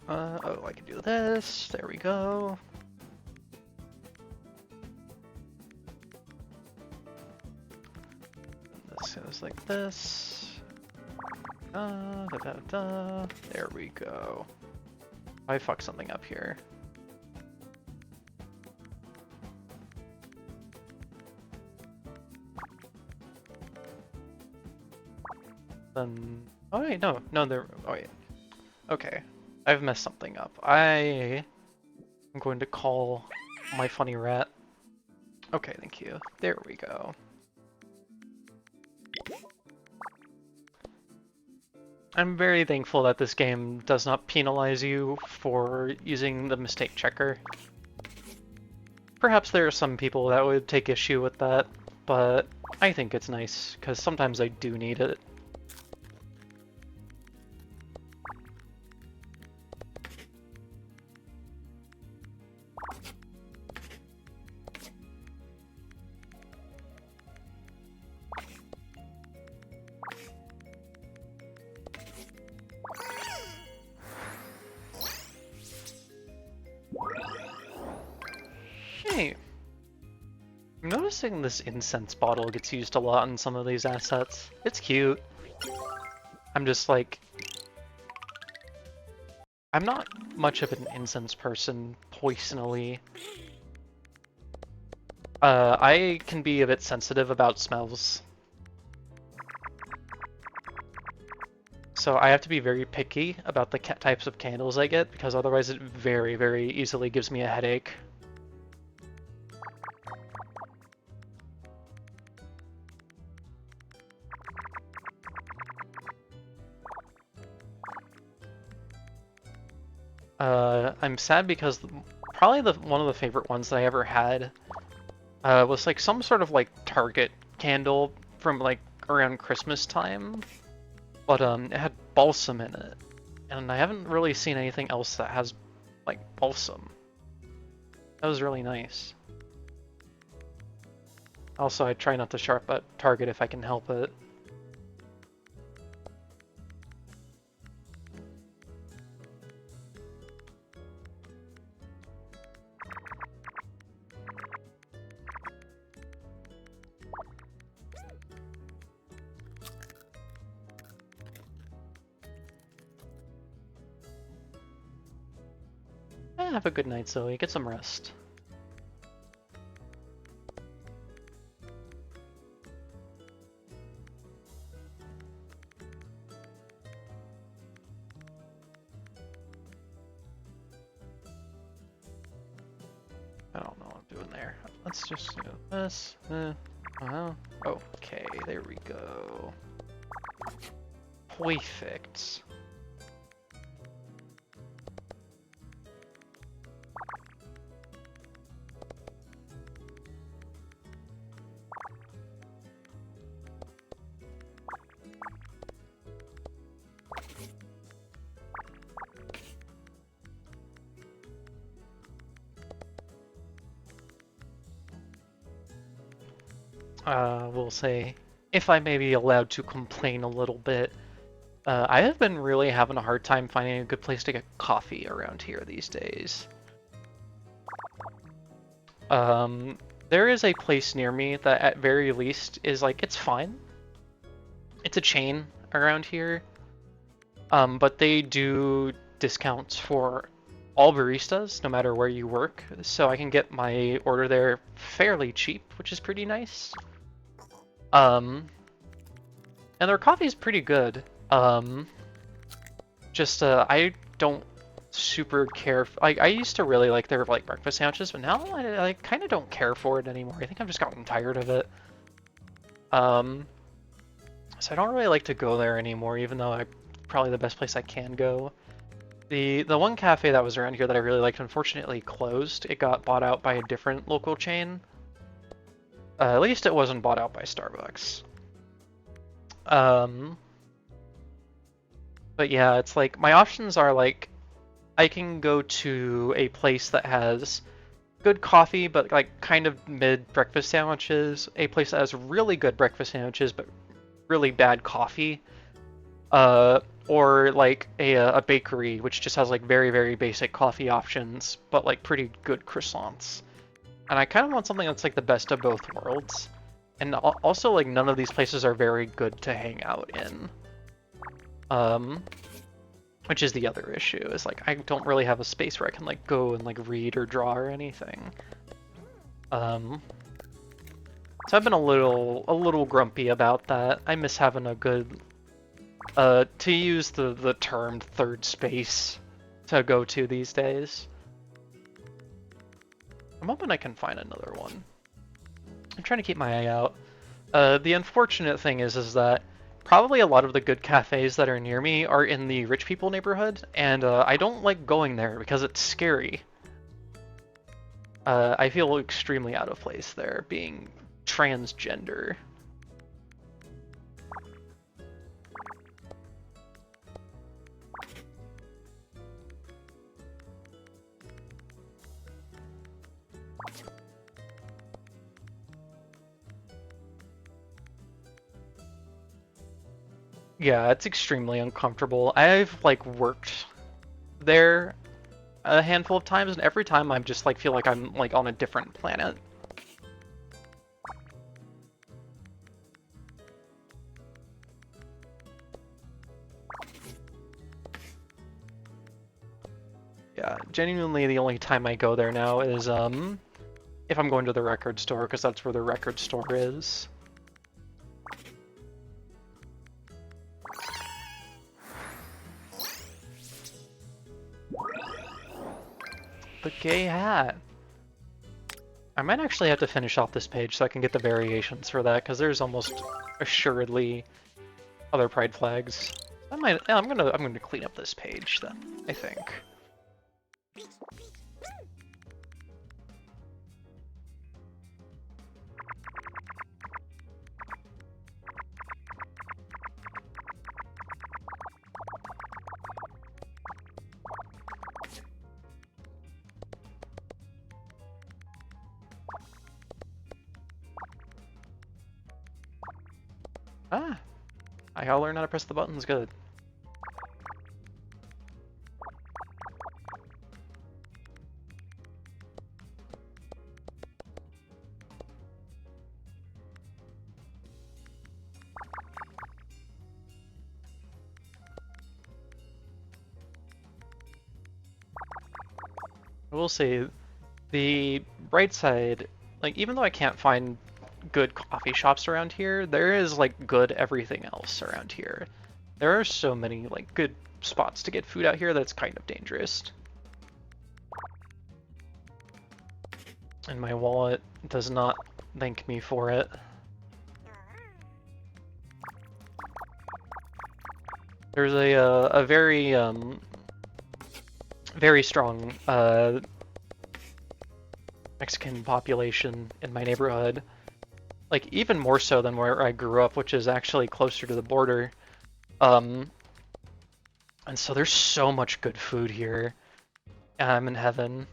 Oh, I can do this. There we go. This goes like this. There we go. I fucked something up here. Then, oh wait, no, there. Oh wait. Okay. I've messed something up. I am going to call my funny rat. Okay, thank you. There we go. I'm very thankful that this game does not penalize you for using the mistake checker. Perhaps there are some people that would take issue with that, but I think it's nice, because sometimes I do need it. Hey, I'm noticing this incense bottle gets used a lot in some of these assets. It's cute. I'm just like, I'm not much of an incense person, personally. I can be a bit sensitive about smells. So I have to be very picky about the types of candles I get, because otherwise it very, very easily gives me a headache. I'm sad because probably one of the favorite ones that I ever had was like some sort of like Target candle from like around Christmas time, but it had balsam in it, and I haven't really seen anything else that has like balsam. That was really nice. Also, I try not to shop at Target if I can help it. Have a good night, Zoe. Get some rest. I don't know what I'm doing there. Let's just do this. Okay, there we go. Perfect. We'll say, if I may be allowed to complain a little bit, I have been really having a hard time finding a good place to get coffee around here these days. There is a place near me that at very least is like, it's fine. It's a chain around here, but they do discounts for all baristas, no matter where you work, so I can get my order there fairly cheap, which is pretty nice. And their coffee is pretty good. I don't super care. I used to really like their like breakfast sandwiches, but now I kind of don't care for it anymore. I think I've just gotten tired of it. So I don't really like to go there anymore, even though probably the best place I can go. The one cafe that was around here that I really liked, unfortunately closed. It got bought out by a different local chain. At least it wasn't bought out by Starbucks. But yeah, it's like my options are like I can go to a place that has good coffee but like kind of mid breakfast sandwiches, a place that has really good breakfast sandwiches but really bad coffee, or like a bakery which just has like very, very basic coffee options but like pretty good croissants. And I kind of want something that's like the best of both worlds. And also, like, none of these places are very good to hang out in. Which is the other issue, is like, I don't really have a space where I can like go and like read or draw or anything. So I've been a little grumpy about that. I miss having a good, to use the term third space to go to these days. I'm hoping I can find another one. I'm trying to keep my eye out. The unfortunate thing is that probably a lot of the good cafes that are near me are in the rich people neighborhood, and I don't like going there because it's scary. I feel extremely out of place there, being transgender. Yeah, it's extremely uncomfortable. I've like worked there a handful of times, and every time I'm just like feel like I'm like on a different planet. Yeah, genuinely the only time I go there now is if I'm going to the record store, because that's where the record store is. The gay hat. I might actually have to finish off this page so I can get the variations for that, because there's almost assuredly other pride flags. Yeah, I'm gonna clean up this page then, I think. Ah, I gotta learn how to press the buttons good. I will say, the bright side, like even though I can't find good coffee shops around here, there is like good everything else around here. There are so many like good spots to get food out here that's kind of dangerous. And my wallet does not thank me for it. There's a very very strong Mexican population in my neighborhood. Like even more so than where I grew up, which is actually closer to the border. And so there's so much good food here. I'm in heaven.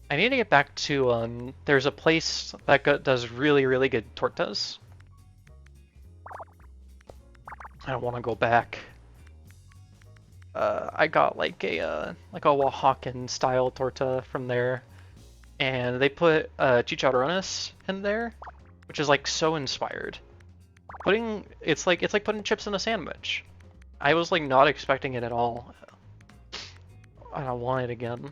I need to get back to there's a place that does really really good tortas. I don't want to go back. I got like a Oaxacan style torta from there, and they put chicharrones in there, which is like so inspired. It's like putting chips in a sandwich. I was like not expecting it at all. I don't want it again.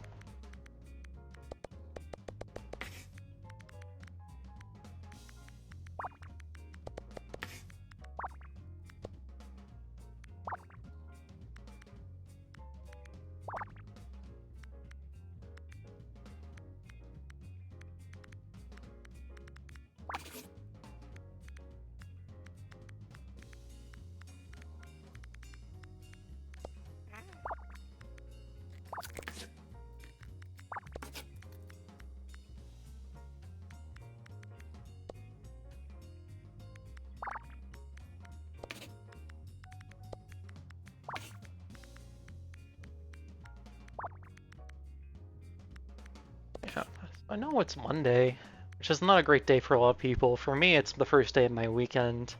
Yeah, I know it's Monday, which is not a great day for a lot of people. For me, it's the first day of my weekend.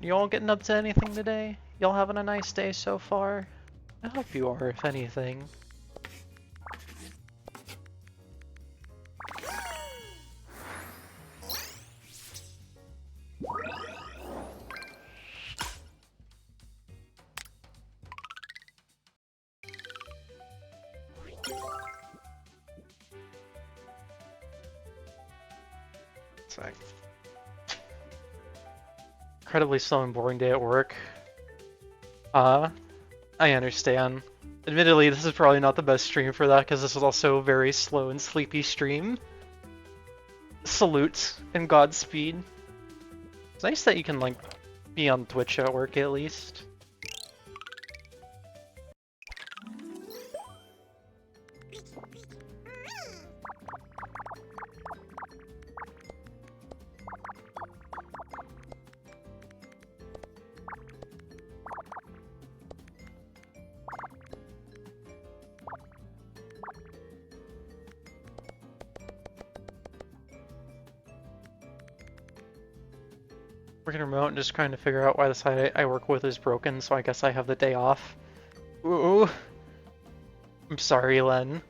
Y'all getting up to anything today? Y'all having a nice day so far? I hope you are, if anything. Sorry. Incredibly slow and boring day at work. I understand. Admittedly, this is probably not the best stream for that, because this is also a very slow and sleepy stream. Salute and Godspeed. It's nice that you can, like, be on Twitch at work at least. working remote and just trying to figure out why the site I work with is broken, so I guess I have the day off. Ooh. I'm sorry, Len.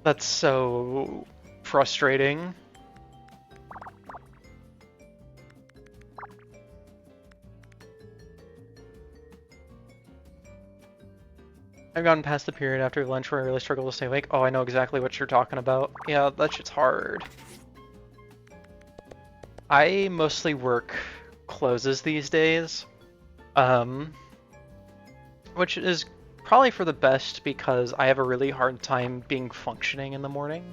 That's so frustrating. I've gotten past the period after lunch where I really struggle to stay awake. Oh, I know exactly what you're talking about. Yeah, that shit's hard. I mostly work closes these days, which is probably for the best because I have a really hard time being functioning in the morning.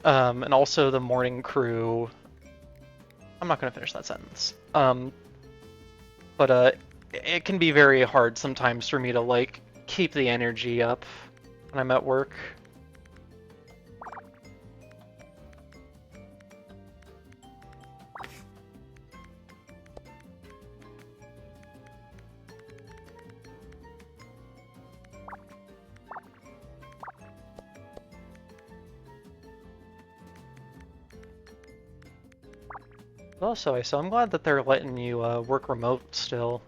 And also the morning crew. I'm not gonna finish that sentence. But it can be very hard sometimes for me to like keep the energy up when I'm at work. Also, so I'm glad that they're letting you work remote still.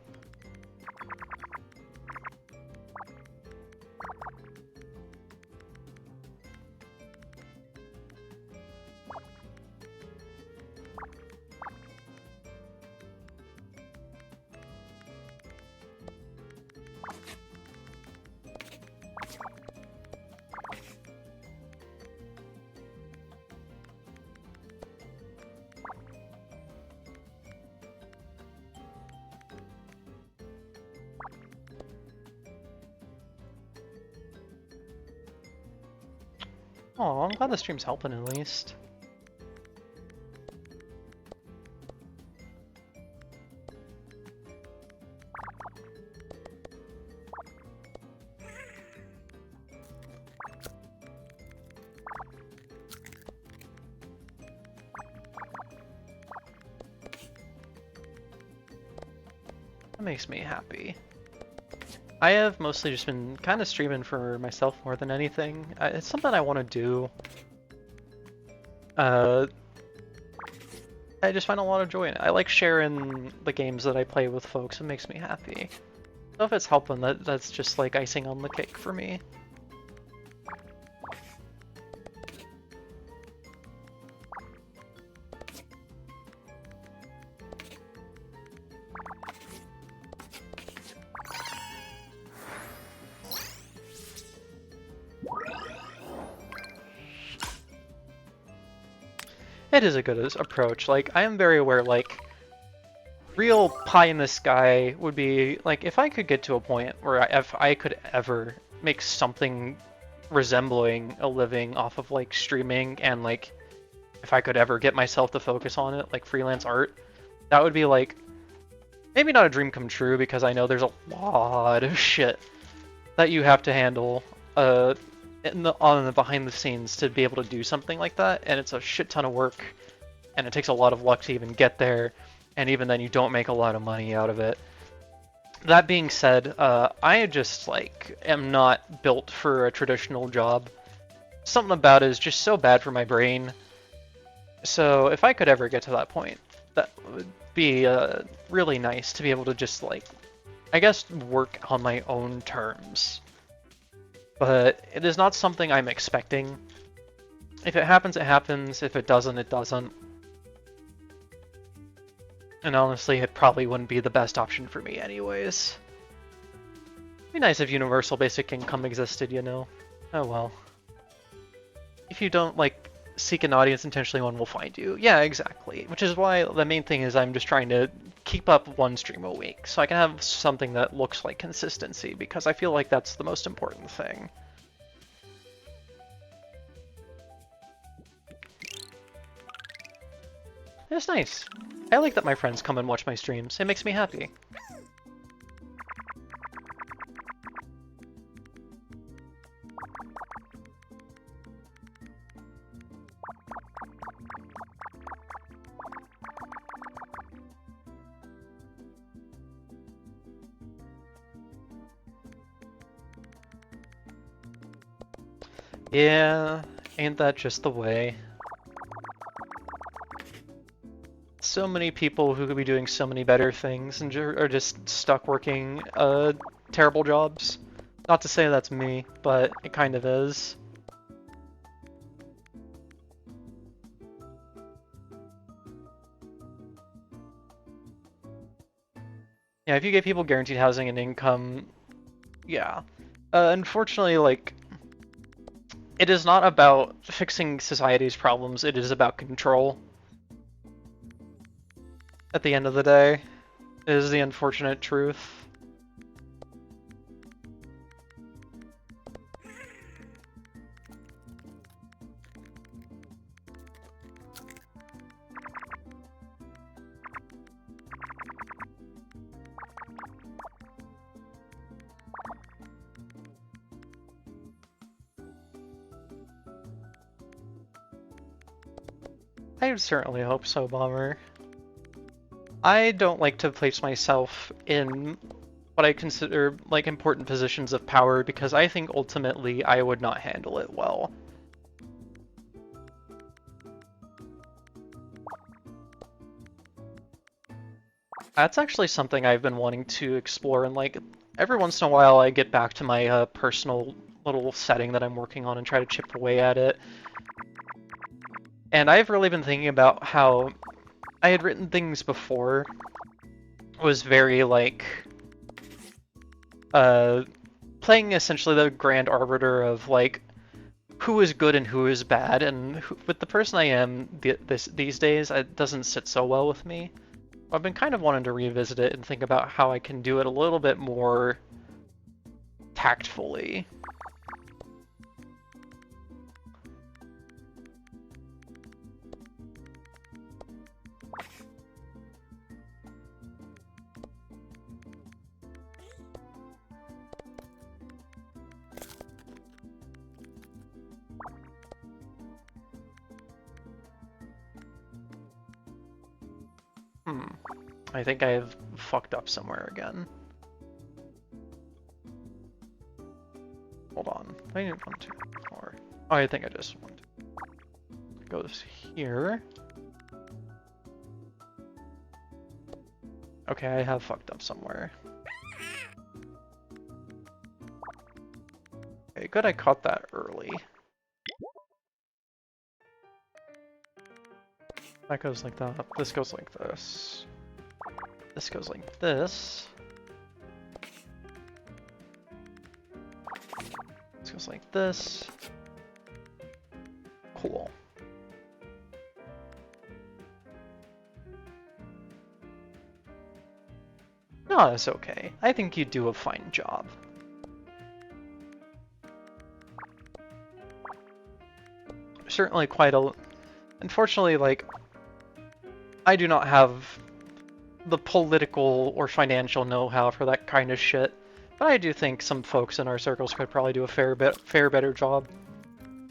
Oh, I'm glad the stream's helping at least. That makes me happy. I have mostly just been kind of streaming for myself more than anything. It's something I want to do. I just find a lot of joy in it. I like sharing the games that I play with folks. It makes me happy. So if it's helping, that's just like icing on the cake for me. It is a good approach. Like, I am very aware, like, real pie in the sky would be, like, if I could get to a point where if I could ever make something resembling a living off of, like, streaming and, like, if I could ever get myself to focus on it, like freelance art, that would be, like, maybe not a dream come true because I know there's a lot of shit that you have to handle on the behind the scenes to be able to do something like that, and it's a shit ton of work, and it takes a lot of luck to even get there, and even then you don't make a lot of money out of it. That being said, I just like am not built for a traditional job. Something about it is just so bad for my brain. So if I could ever get to that point, that would be really nice to be able to just like, I guess, work on my own terms. But it is not something I'm expecting. If it happens, it happens. If it doesn't, it doesn't. And honestly, it probably wouldn't be the best option for me anyways. It'd be nice if universal basic income existed, you know? Oh well. If you don't, like, seek an audience intentionally, one will find you. Yeah, exactly. Which is why the main thing is I'm just trying to keep up one stream a week, so I can have something that looks like consistency, because I feel like that's the most important thing. It's nice. I like that my friends come and watch my streams. It makes me happy. Yeah, ain't that just the way? so many people who could be doing so many better things and are just stuck working terrible jobs. Not to say that's me, but it kind of is. Yeah, if you give people guaranteed housing and income, yeah. Unfortunately, like, it is not about fixing society's problems, it is about control. At the end of the day, is the unfortunate truth. I certainly hope so, Bomber. I don't like to place myself in what I consider like important positions of power because I think ultimately I would not handle it well. That's actually something I've been wanting to explore, and like every once in a while I get back to my personal little setting that I'm working on and try to chip away at it. And I've really been thinking about how I had written things before was very like playing essentially the grand arbiter of like who is good and who is bad, and with the person I am these days, it doesn't sit so well with me. I've been kind of wanting to revisit it and think about how I can do it a little bit more tactfully. I think I've fucked up somewhere again. Hold on. I need 1, 2, 4. Oh, I think I just want to go here. Okay, I have fucked up somewhere. Okay, good I caught that early. That goes like that. This goes like this. This goes like this. This goes like this. Cool. No, that's okay. I think you do a fine job. Certainly quite a... Unfortunately, like, I do not have the political or financial know-how for that kind of shit, but I do think some folks in our circles could probably do a fair better job.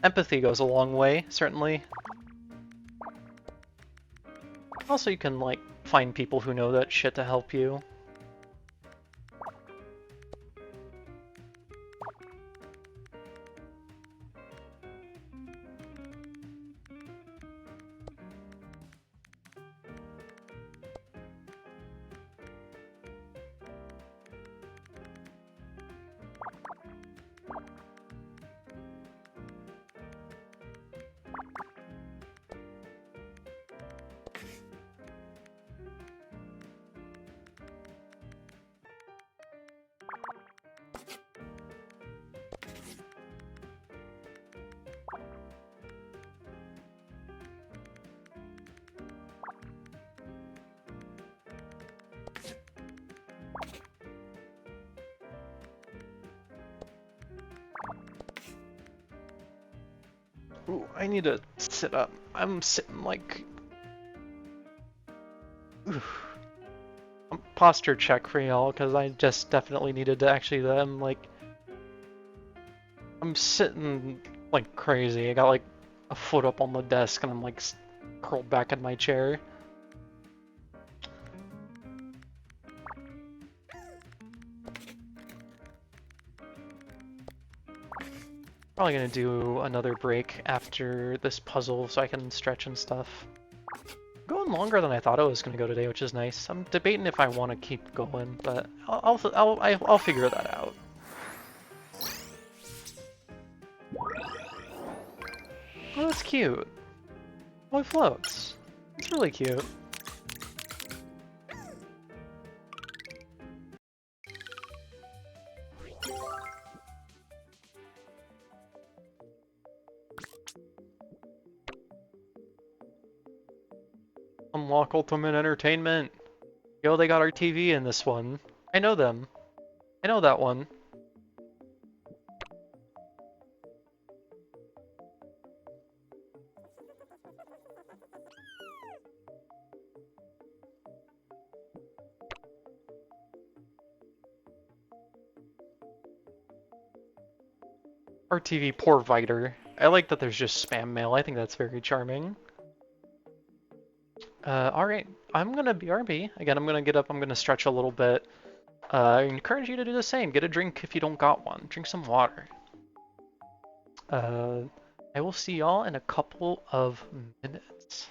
Empathy goes a long way, certainly. Also, you can, like, find people who know that shit to help you. Ooh, I need to sit up. I'm sitting like... Oof. Posture check for y'all, because I just definitely needed to actually, I'm sitting like crazy. I got like a foot up on the desk and I'm like curled back in my chair. Probably gonna do another break after this puzzle so I can stretch and stuff. Go going longer than I thought it was going to go today, which is nice. I'm debating if I want to keep going, but I'll figure that out. Oh, that's cute. Oh, it floats. It's really cute. Unlock Ultimate Entertainment. Yo, they got our TV in this one. I know them. I know that one. Our TV, poor Viter. I like that there's just spam mail. I think that's very charming. Alright, I'm gonna BRB. Again, I'm gonna get up, I'm gonna stretch a little bit. I encourage you to do the same. Get a drink if you don't got one. Drink some water. I will see y'all in a couple of minutes.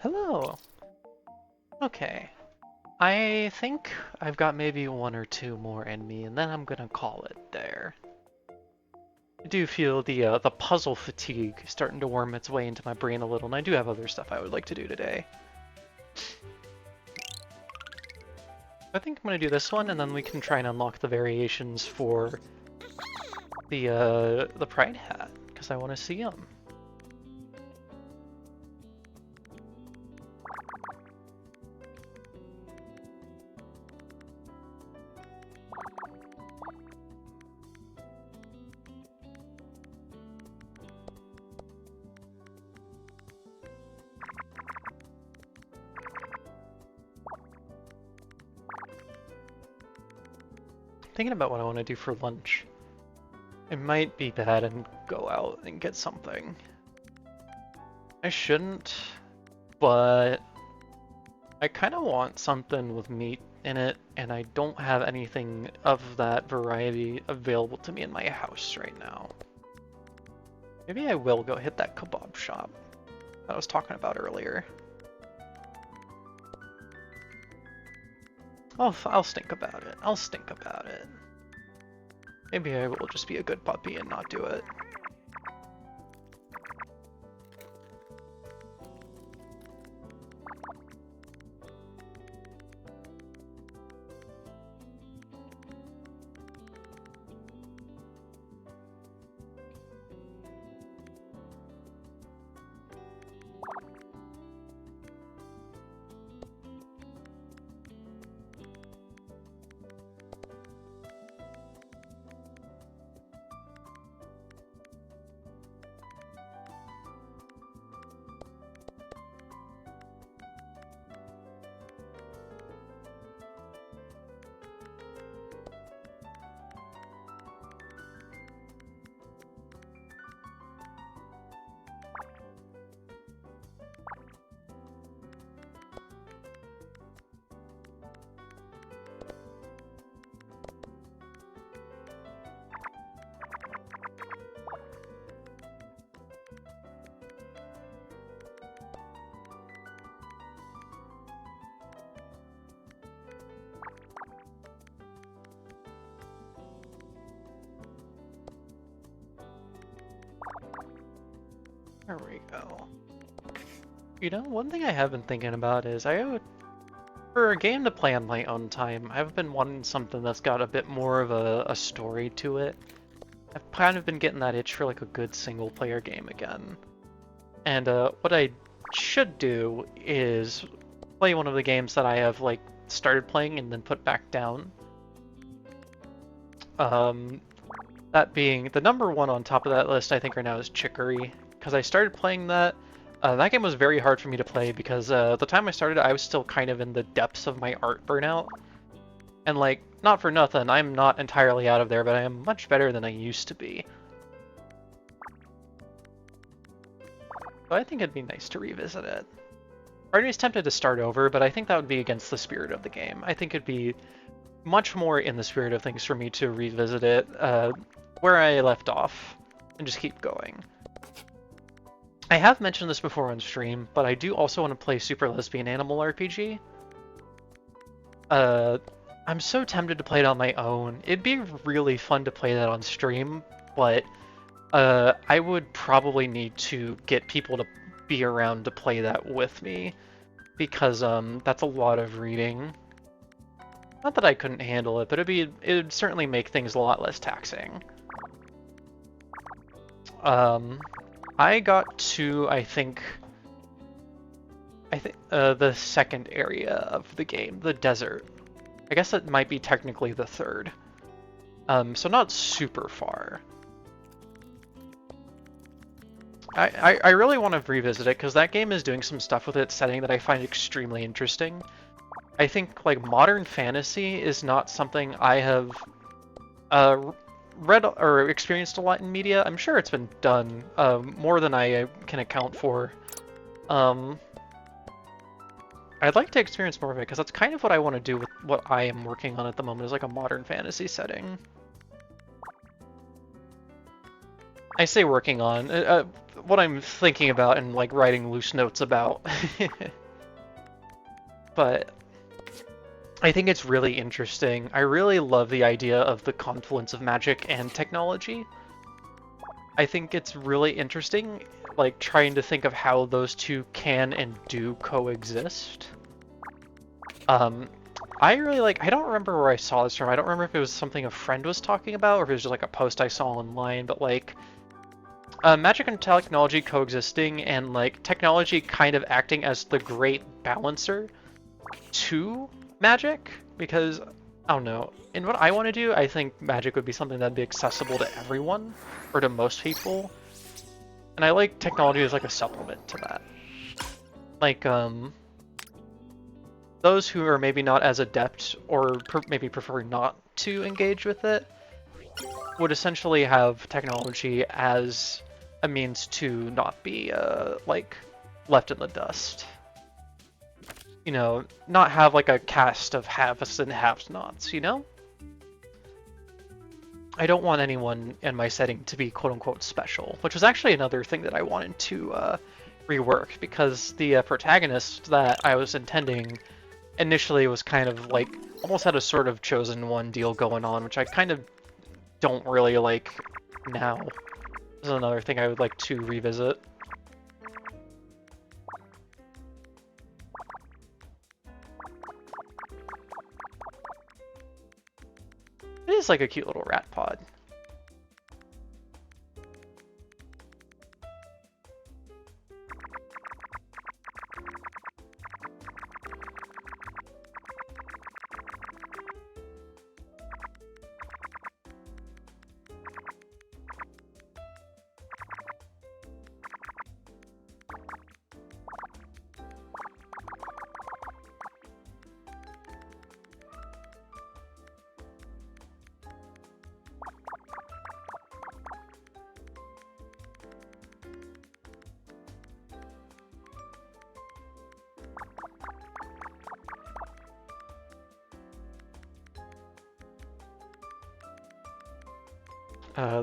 Hello. Okay. I think I've got maybe one or two more in me, and then I'm gonna call it there. I do feel the puzzle fatigue starting to worm its way into my brain a little, and I do have other stuff I would like to do today. I think I'm gonna do this one, and then we can try and unlock the variations for the Pride Hat, because I want to see them. Thinking about what I want to do for lunch. It might be bad and go out and get something. I shouldn't, but I kind of want something with meat in it, and I don't have anything of that variety available to me in my house right now. Maybe I will go hit that kebab shop that I was talking about earlier. I'll think about it. I'll think about it. Maybe I will just be a good puppy and not do it. There we go. You know, one thing I have been thinking about is for a game to play on my own time, I've been wanting something that's got a bit more of a story to it. I've kind of been getting that itch for like a good single player game again. And what I should do is play one of the games that I have like started playing and then put back down. That being the number one on top of that list, I think right now is Chicory. Because I started playing that. That game was very hard for me to play because the time I started, I was still kind of in the depths of my art burnout. And like, not for nothing, I'm not entirely out of there, but I am much better than I used to be. So I think it'd be nice to revisit it. Part of me is tempted to start over, but I think that would be against the spirit of the game. I think it'd be much more in the spirit of things for me to revisit it where I left off and just keep going. I have mentioned this before on stream, but I do also want to play Super Lesbian Animal RPG. I'm so tempted to play it on my own. It'd be really fun to play that on stream, but I would probably need to get people to be around to play that with me, because that's a lot of reading. Not that I couldn't handle it, but it'd certainly make things a lot less taxing. I got to, I think the second area of the game, the desert. I guess it might be technically the third. So not super far. I really want to revisit it because that game is doing some stuff with its setting that I find extremely interesting. I think like modern fantasy is not something I have read or experienced a lot in media. I'm sure it's been done more than I can account for. I'd like to experience more of it because that's kind of what I want to do with what I am working on at the moment, is like a modern fantasy setting. I say working on, what I'm thinking about and like writing loose notes about. But I think it's really interesting. I really love the idea of the confluence of magic and technology. I think it's really interesting, like trying to think of how those two can and do coexist. I really like, I don't remember where I saw this from. I don't remember if it was something a friend was talking about or if it was just like a post I saw online, but like magic and technology coexisting and like technology kind of acting as the great balancer to magic, because I don't know, in what I want to do, I think magic would be something that'd be accessible to everyone or to most people, and I like technology as like a supplement to that. Like those who are maybe not as adept or maybe prefer not to engage with it would essentially have technology as a means to not be like left in the dust. You know, not have like a cast of haves and have-nots, you know? I don't want anyone in my setting to be quote-unquote special, which was actually another thing that I wanted to rework, because the protagonist that I was intending initially was kind of like, almost had a sort of chosen one deal going on, which I kind of don't really like now. This is another thing I would like to revisit. It is like a cute little rat pod.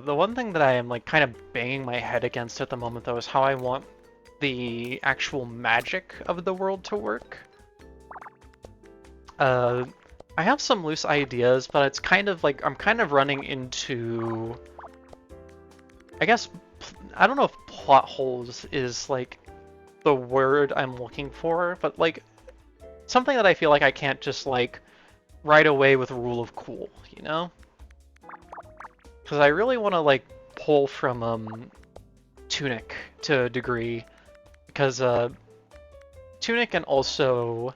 The one thing that I am like kind of banging my head against at the moment though is how I want the actual magic of the world to work. I have some loose ideas, but it's kind of like I'm kind of running into, I guess, I don't know if plot holes is like the word I'm looking for, but like something that I feel like I can't just like right away with rule of cool, you know? Because I really want to like pull from Tunic to a degree, because Tunic and also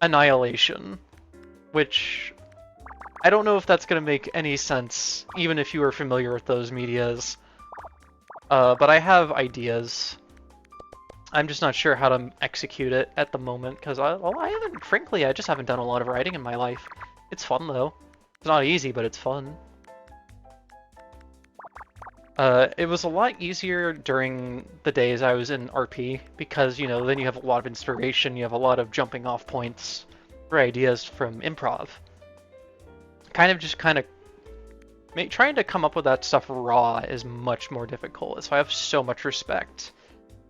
Annihilation, which I don't know if that's going to make any sense, even if you are familiar with those medias. But I have ideas. I'm just not sure how to execute it at the moment, because I haven't, frankly, I just haven't done a lot of writing in my life. It's fun though. It's not easy, but it's fun. It was a lot easier during the days I was in RP, because, you know, then you have a lot of inspiration, you have a lot of jumping off points for ideas from improv. Kind of trying to come up with that stuff raw is much more difficult, so I have so much respect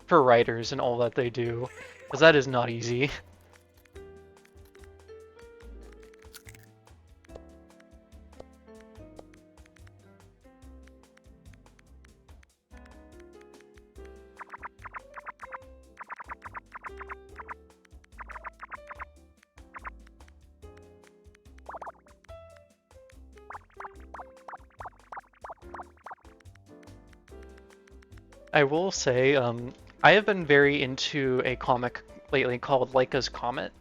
for writers and all that they do, because that is not easy. I will say, I have been very into a comic lately called Laika's Comet.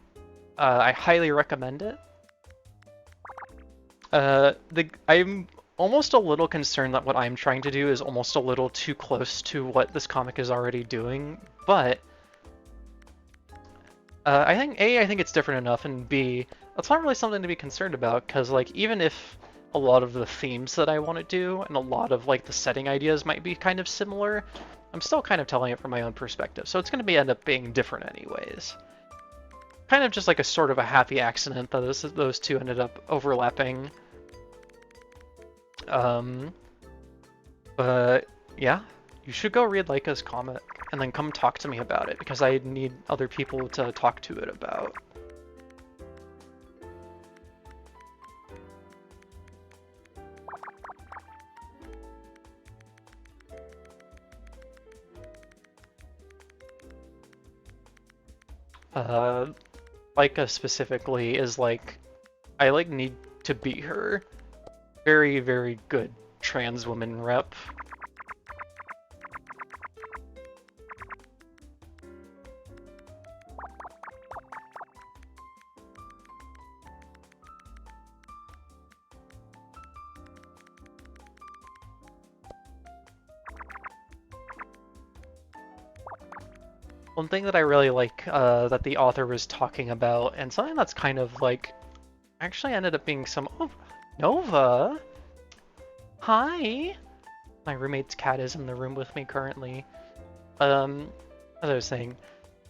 I highly recommend it. I'm almost a little concerned that what I'm trying to do is almost a little too close to what this comic is already doing, but I think I think it's different enough, and B, that's not really something to be concerned about, because like even if a lot of the themes that I want to do and a lot of like the setting ideas might be kind of similar, I'm still kind of telling it from my own perspective, so it's going to end up being different anyways. Kind of just like a sort of a happy accident that those two ended up overlapping. But yeah, you should go read Laika's Comet and then come talk to me about it, because I need other people to talk to it about. Uh, Laika specifically is like, I like need to be her. Very, very good trans woman rep. One thing that I really like that the author was talking about, and something that's kind of like, actually ended up being some, oh, Nova! Hi! My roommate's cat is in the room with me currently. As I was saying,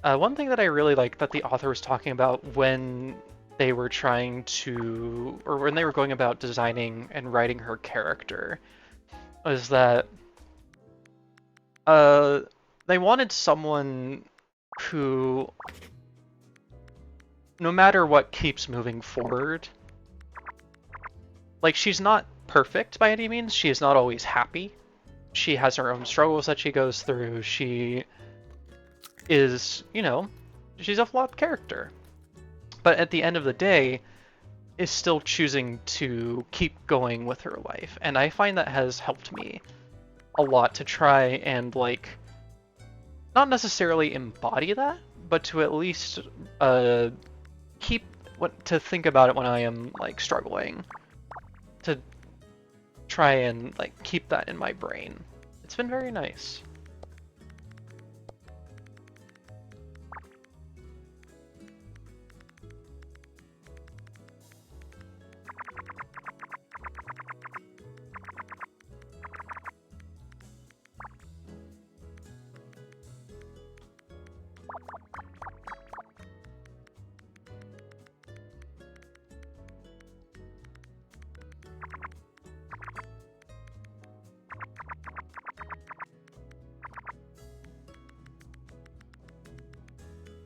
one thing that I really like that the author was talking about when they were trying to, or when they were going about designing and writing her character, was that they wanted someone who, no matter what, keeps moving forward. Like, she's not perfect by any means. She is not always happy. She has her own struggles that she goes through. She is, you know, she's a flawed character. But at the end of the day, is still choosing to keep going with her life. And I find that has helped me a lot to try and, like, not necessarily embody that, but to at least keep to think about it when I am like struggling, to try and like keep that in my brain. It's been very nice.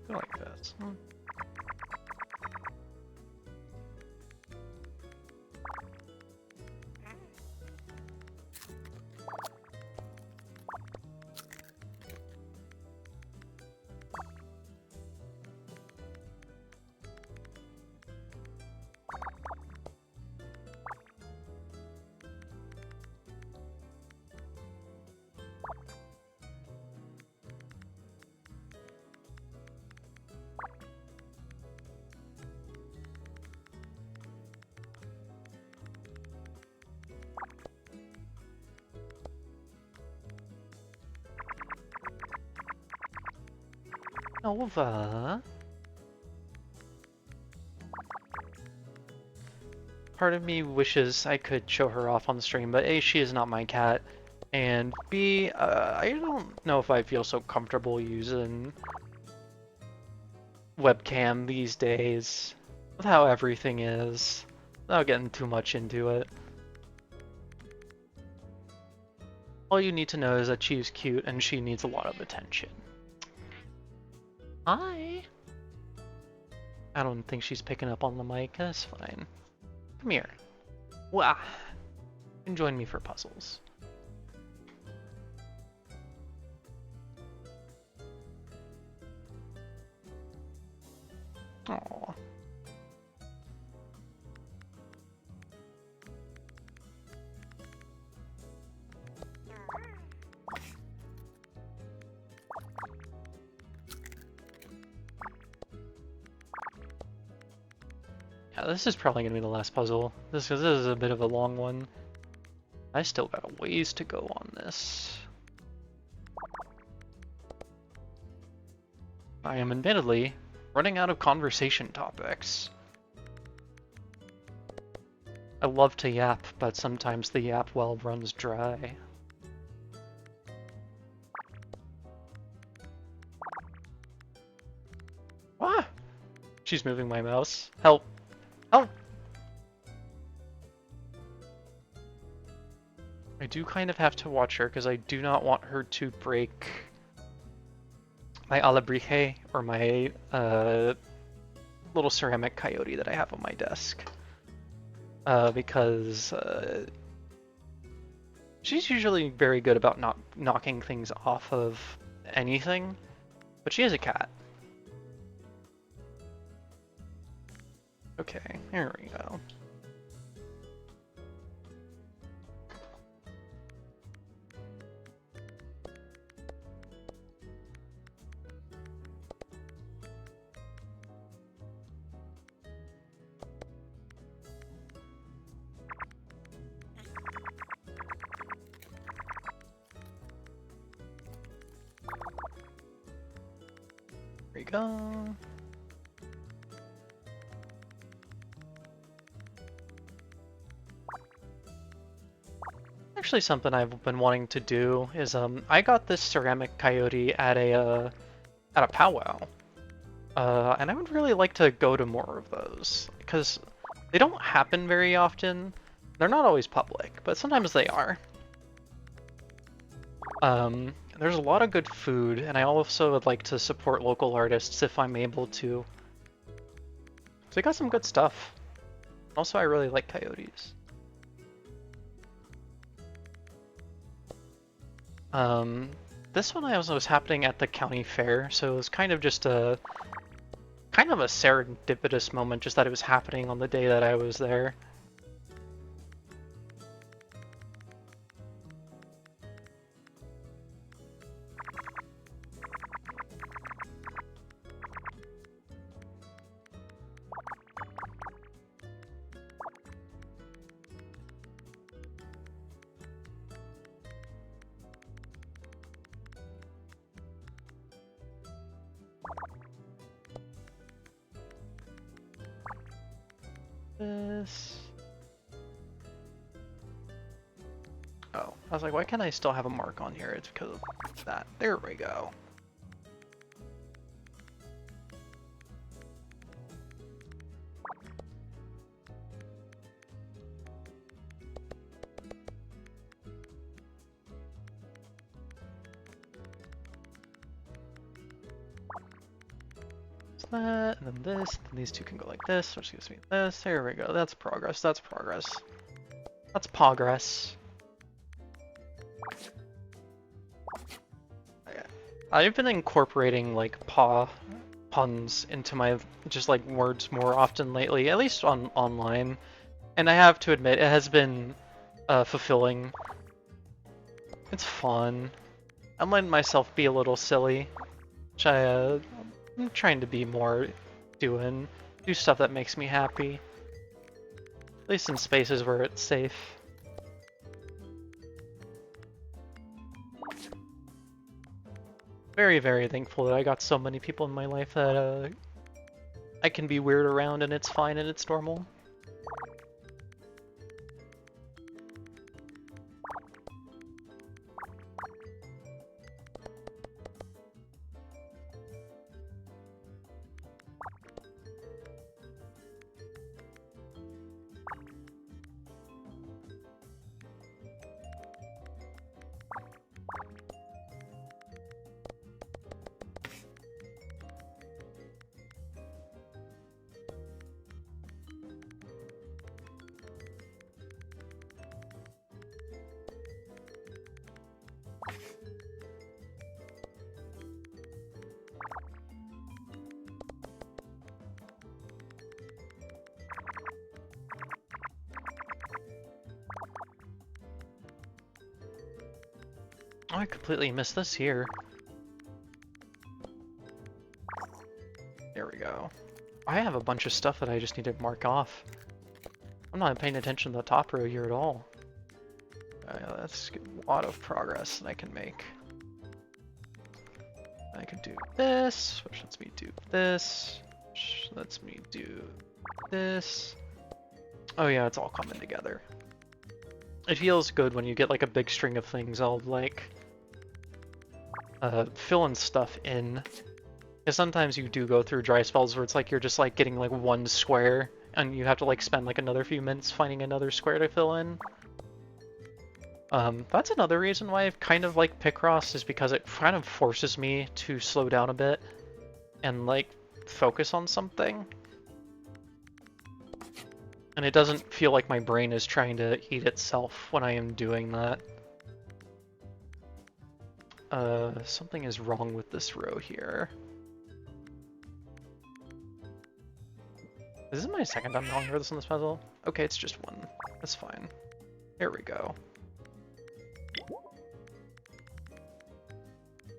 I like this. Nova. Part of me wishes I could show her off on the stream, but A, she is not my cat, and B, I don't know if I feel so comfortable using webcam these days, with how everything is, without getting too much into it. All you need to know is that she's cute and she needs a lot of attention. Hi! I don't think she's picking up on the mic, that's fine. Come here. Wah! And join me for puzzles. Aww. Yeah, this is probably gonna be the last puzzle. This is a bit of a long one. I still got a ways to go on this. I am admittedly running out of conversation topics. I love to yap, but sometimes the yap well runs dry. Ah! She's moving my mouse. Help! Help! I do kind of have to watch her because I do not want her to break my alebrije or my little ceramic coyote that I have on my desk. Because she's usually very good about not knocking things off of anything, but she is a cat. Okay, there we go. There we go. Actually, something I've been wanting to do is I got this ceramic coyote at a powwow, and I would really like to go to more of those because they don't happen very often. They're not always public, but sometimes they are. There's a lot of good food, and I also would like to support local artists if I'm able to. So they got some good stuff. Also, I really like coyotes. This one was happening at the county fair, so it was kind of just a serendipitous moment, just that it was happening on the day that I was there. This. Oh, I was like, why can't I still have a mark on here? It's because of that. There we go. That, and then this, and these two can go like this, which gives me this. There we go. That's progress. That's progress. That's progress. Okay. I've been incorporating like puns into my just like words more often lately, at least online, and I have to admit it has been fulfilling. It's fun. I'm letting myself be a little silly, which I'm trying to be more do stuff that makes me happy. At least in spaces where it's safe. Very, very thankful that I got so many people in my life that I can be weird around and it's fine and it's normal. Oh, I completely missed this here. There we go. I have a bunch of stuff that I just need to mark off. I'm not paying attention to the top row here at all. That's a lot of progress that I can make. I can do this, which lets me do this, which lets me do this. Oh yeah, it's all coming together. It feels good when you get like a big string of things all like filling stuff in. Because sometimes you do go through dry spells where it's like you're just like getting like one square and you have to like spend like another few minutes finding another square to fill in. That's another reason why I've kind of like Picross, is because it kind of forces me to slow down a bit and like focus on something. And it doesn't feel like my brain is trying to eat itself when I am doing that. Something is wrong with this row here. This is my second time calling for this on this puzzle. Okay, it's just one. That's fine. Here we go.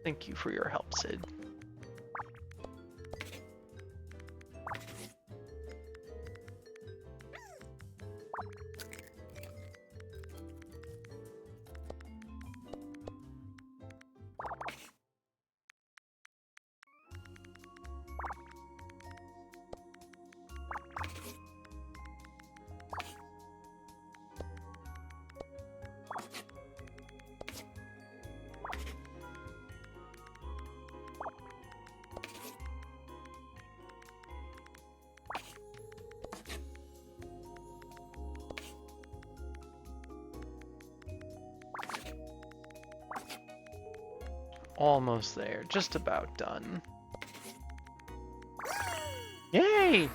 Thank you for your help, Sid. Almost there, just about done. Yay!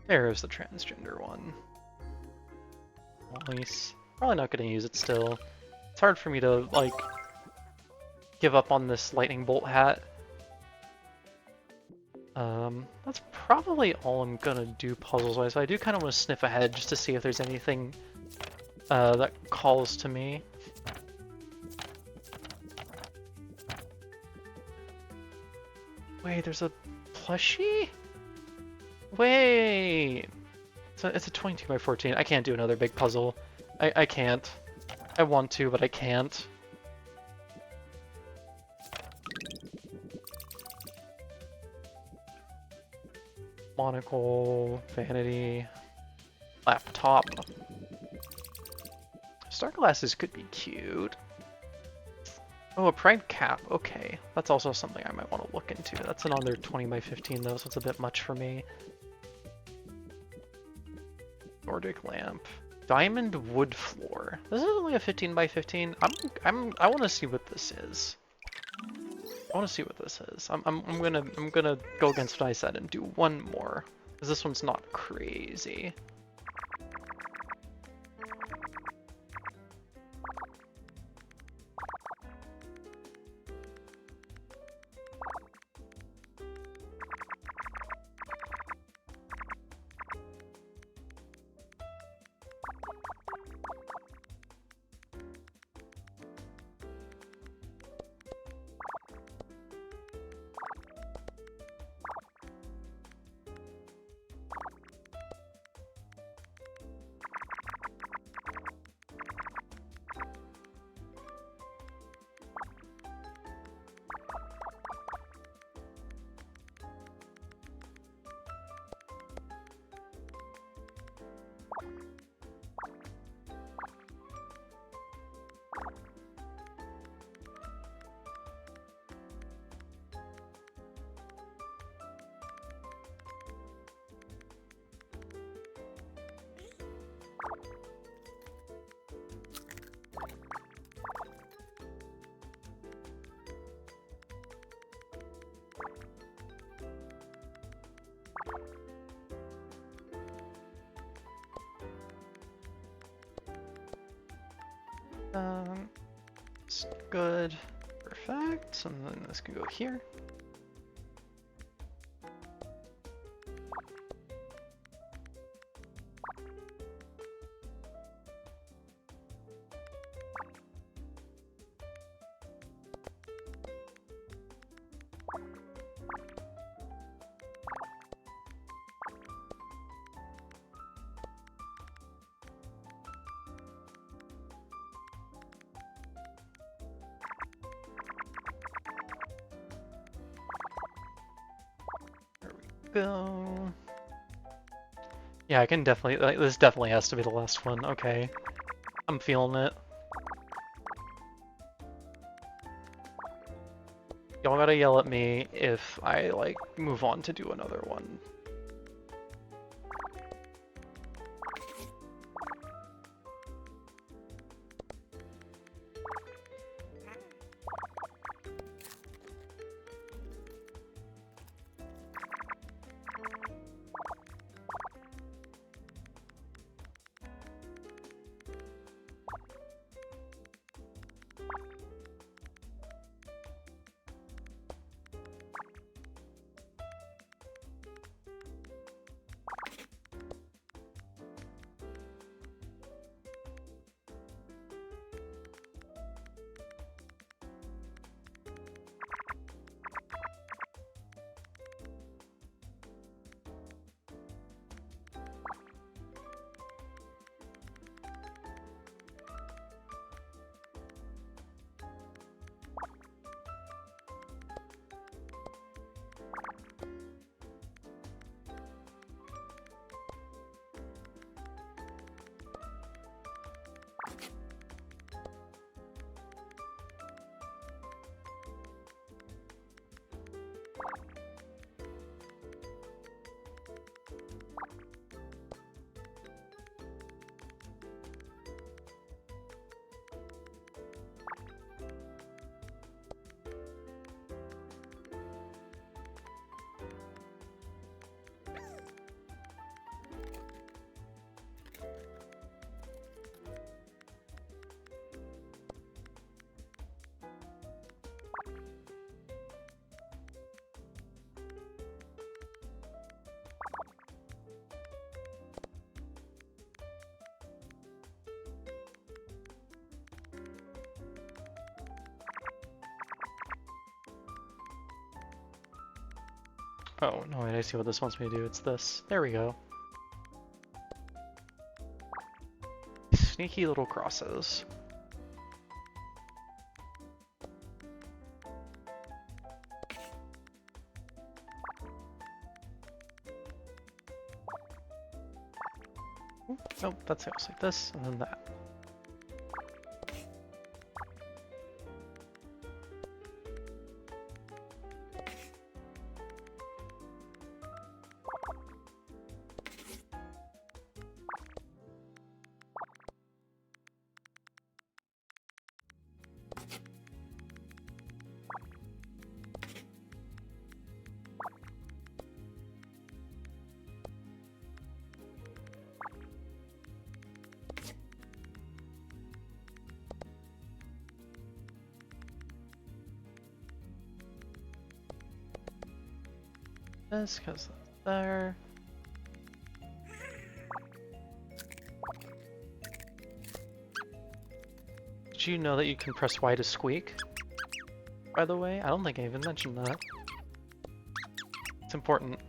There's the transgender one. Nice. Probably not gonna use it still. It's hard for me to, like, give up on this lightning bolt hat. That's probably all I'm gonna do puzzles-wise. I do kind of want to sniff ahead just to see if there's anything that calls to me. Wait, there's a plushie? Wait! It's a 22 by 14. I can't do another big puzzle. I can't. I want to, but I can't. Monocle, vanity, laptop. Star glasses could be cute. Oh, a pride cap. Okay, that's also something I might want to look into. That's another 20 by 15 though, so it's a bit much for me. Nordic lamp. Diamond wood floor. This is only a 15 by 15. I want to see what this is. I want to see what this is. I'm gonna go against what I said and do one more, because this one's not crazy. It's good. Perfect. And then this can go here. Go. Yeah, I can definitely, like, this definitely has to be the last one. Okay. I'm feeling it. Y'all gotta yell at me if I, like, move on to do another one. Oh, no, wait, I see what this wants me to do. It's this. There we go. Sneaky little crosses. Nope, that's goes like this, and then that. This goes there. Did you know that you can press Y to squeak? By the way, I don't think I even mentioned that. It's important.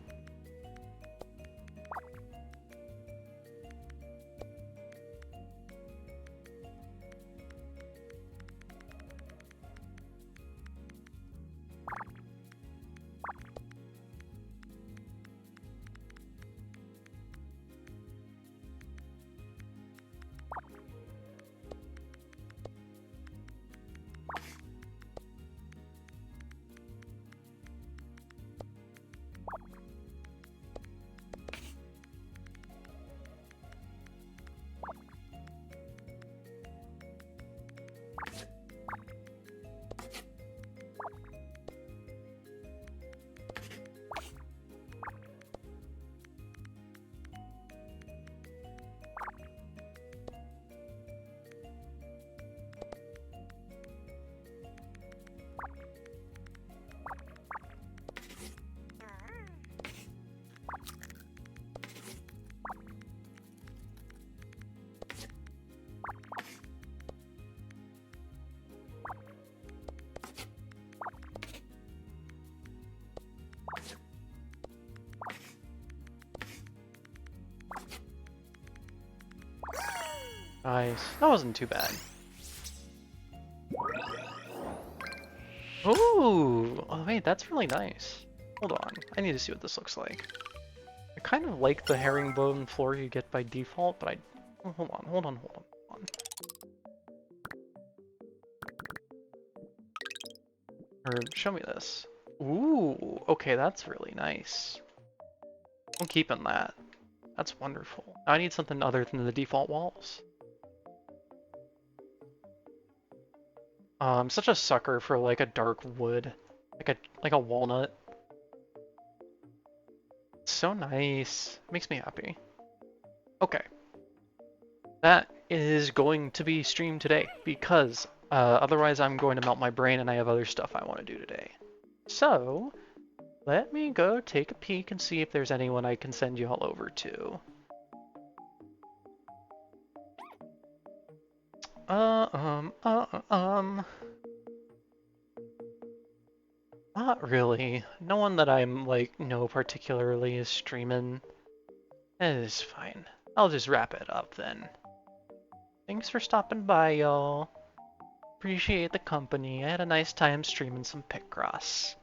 Nice. That wasn't too bad. Ooh! Oh wait, that's really nice. Hold on, I need to see what this looks like. I kind of like the herringbone floor you get by default, but oh, hold on. Or show me this. Ooh, okay, that's really nice. I'm keeping that. That's wonderful. Now I need something other than the default walls. I'm such a sucker for like a dark wood, like a walnut. It's so nice. Makes me happy. Okay, that is going to be streamed today because otherwise I'm going to melt my brain and I have other stuff I want to do today. So let me go take a peek and see if there's anyone I can send you all over to. Not really. No one that I'm like know particularly is streaming. It is fine. I'll just wrap it up then. Thanks for stopping by, y'all. Appreciate the company. I had a nice time streaming some Picross.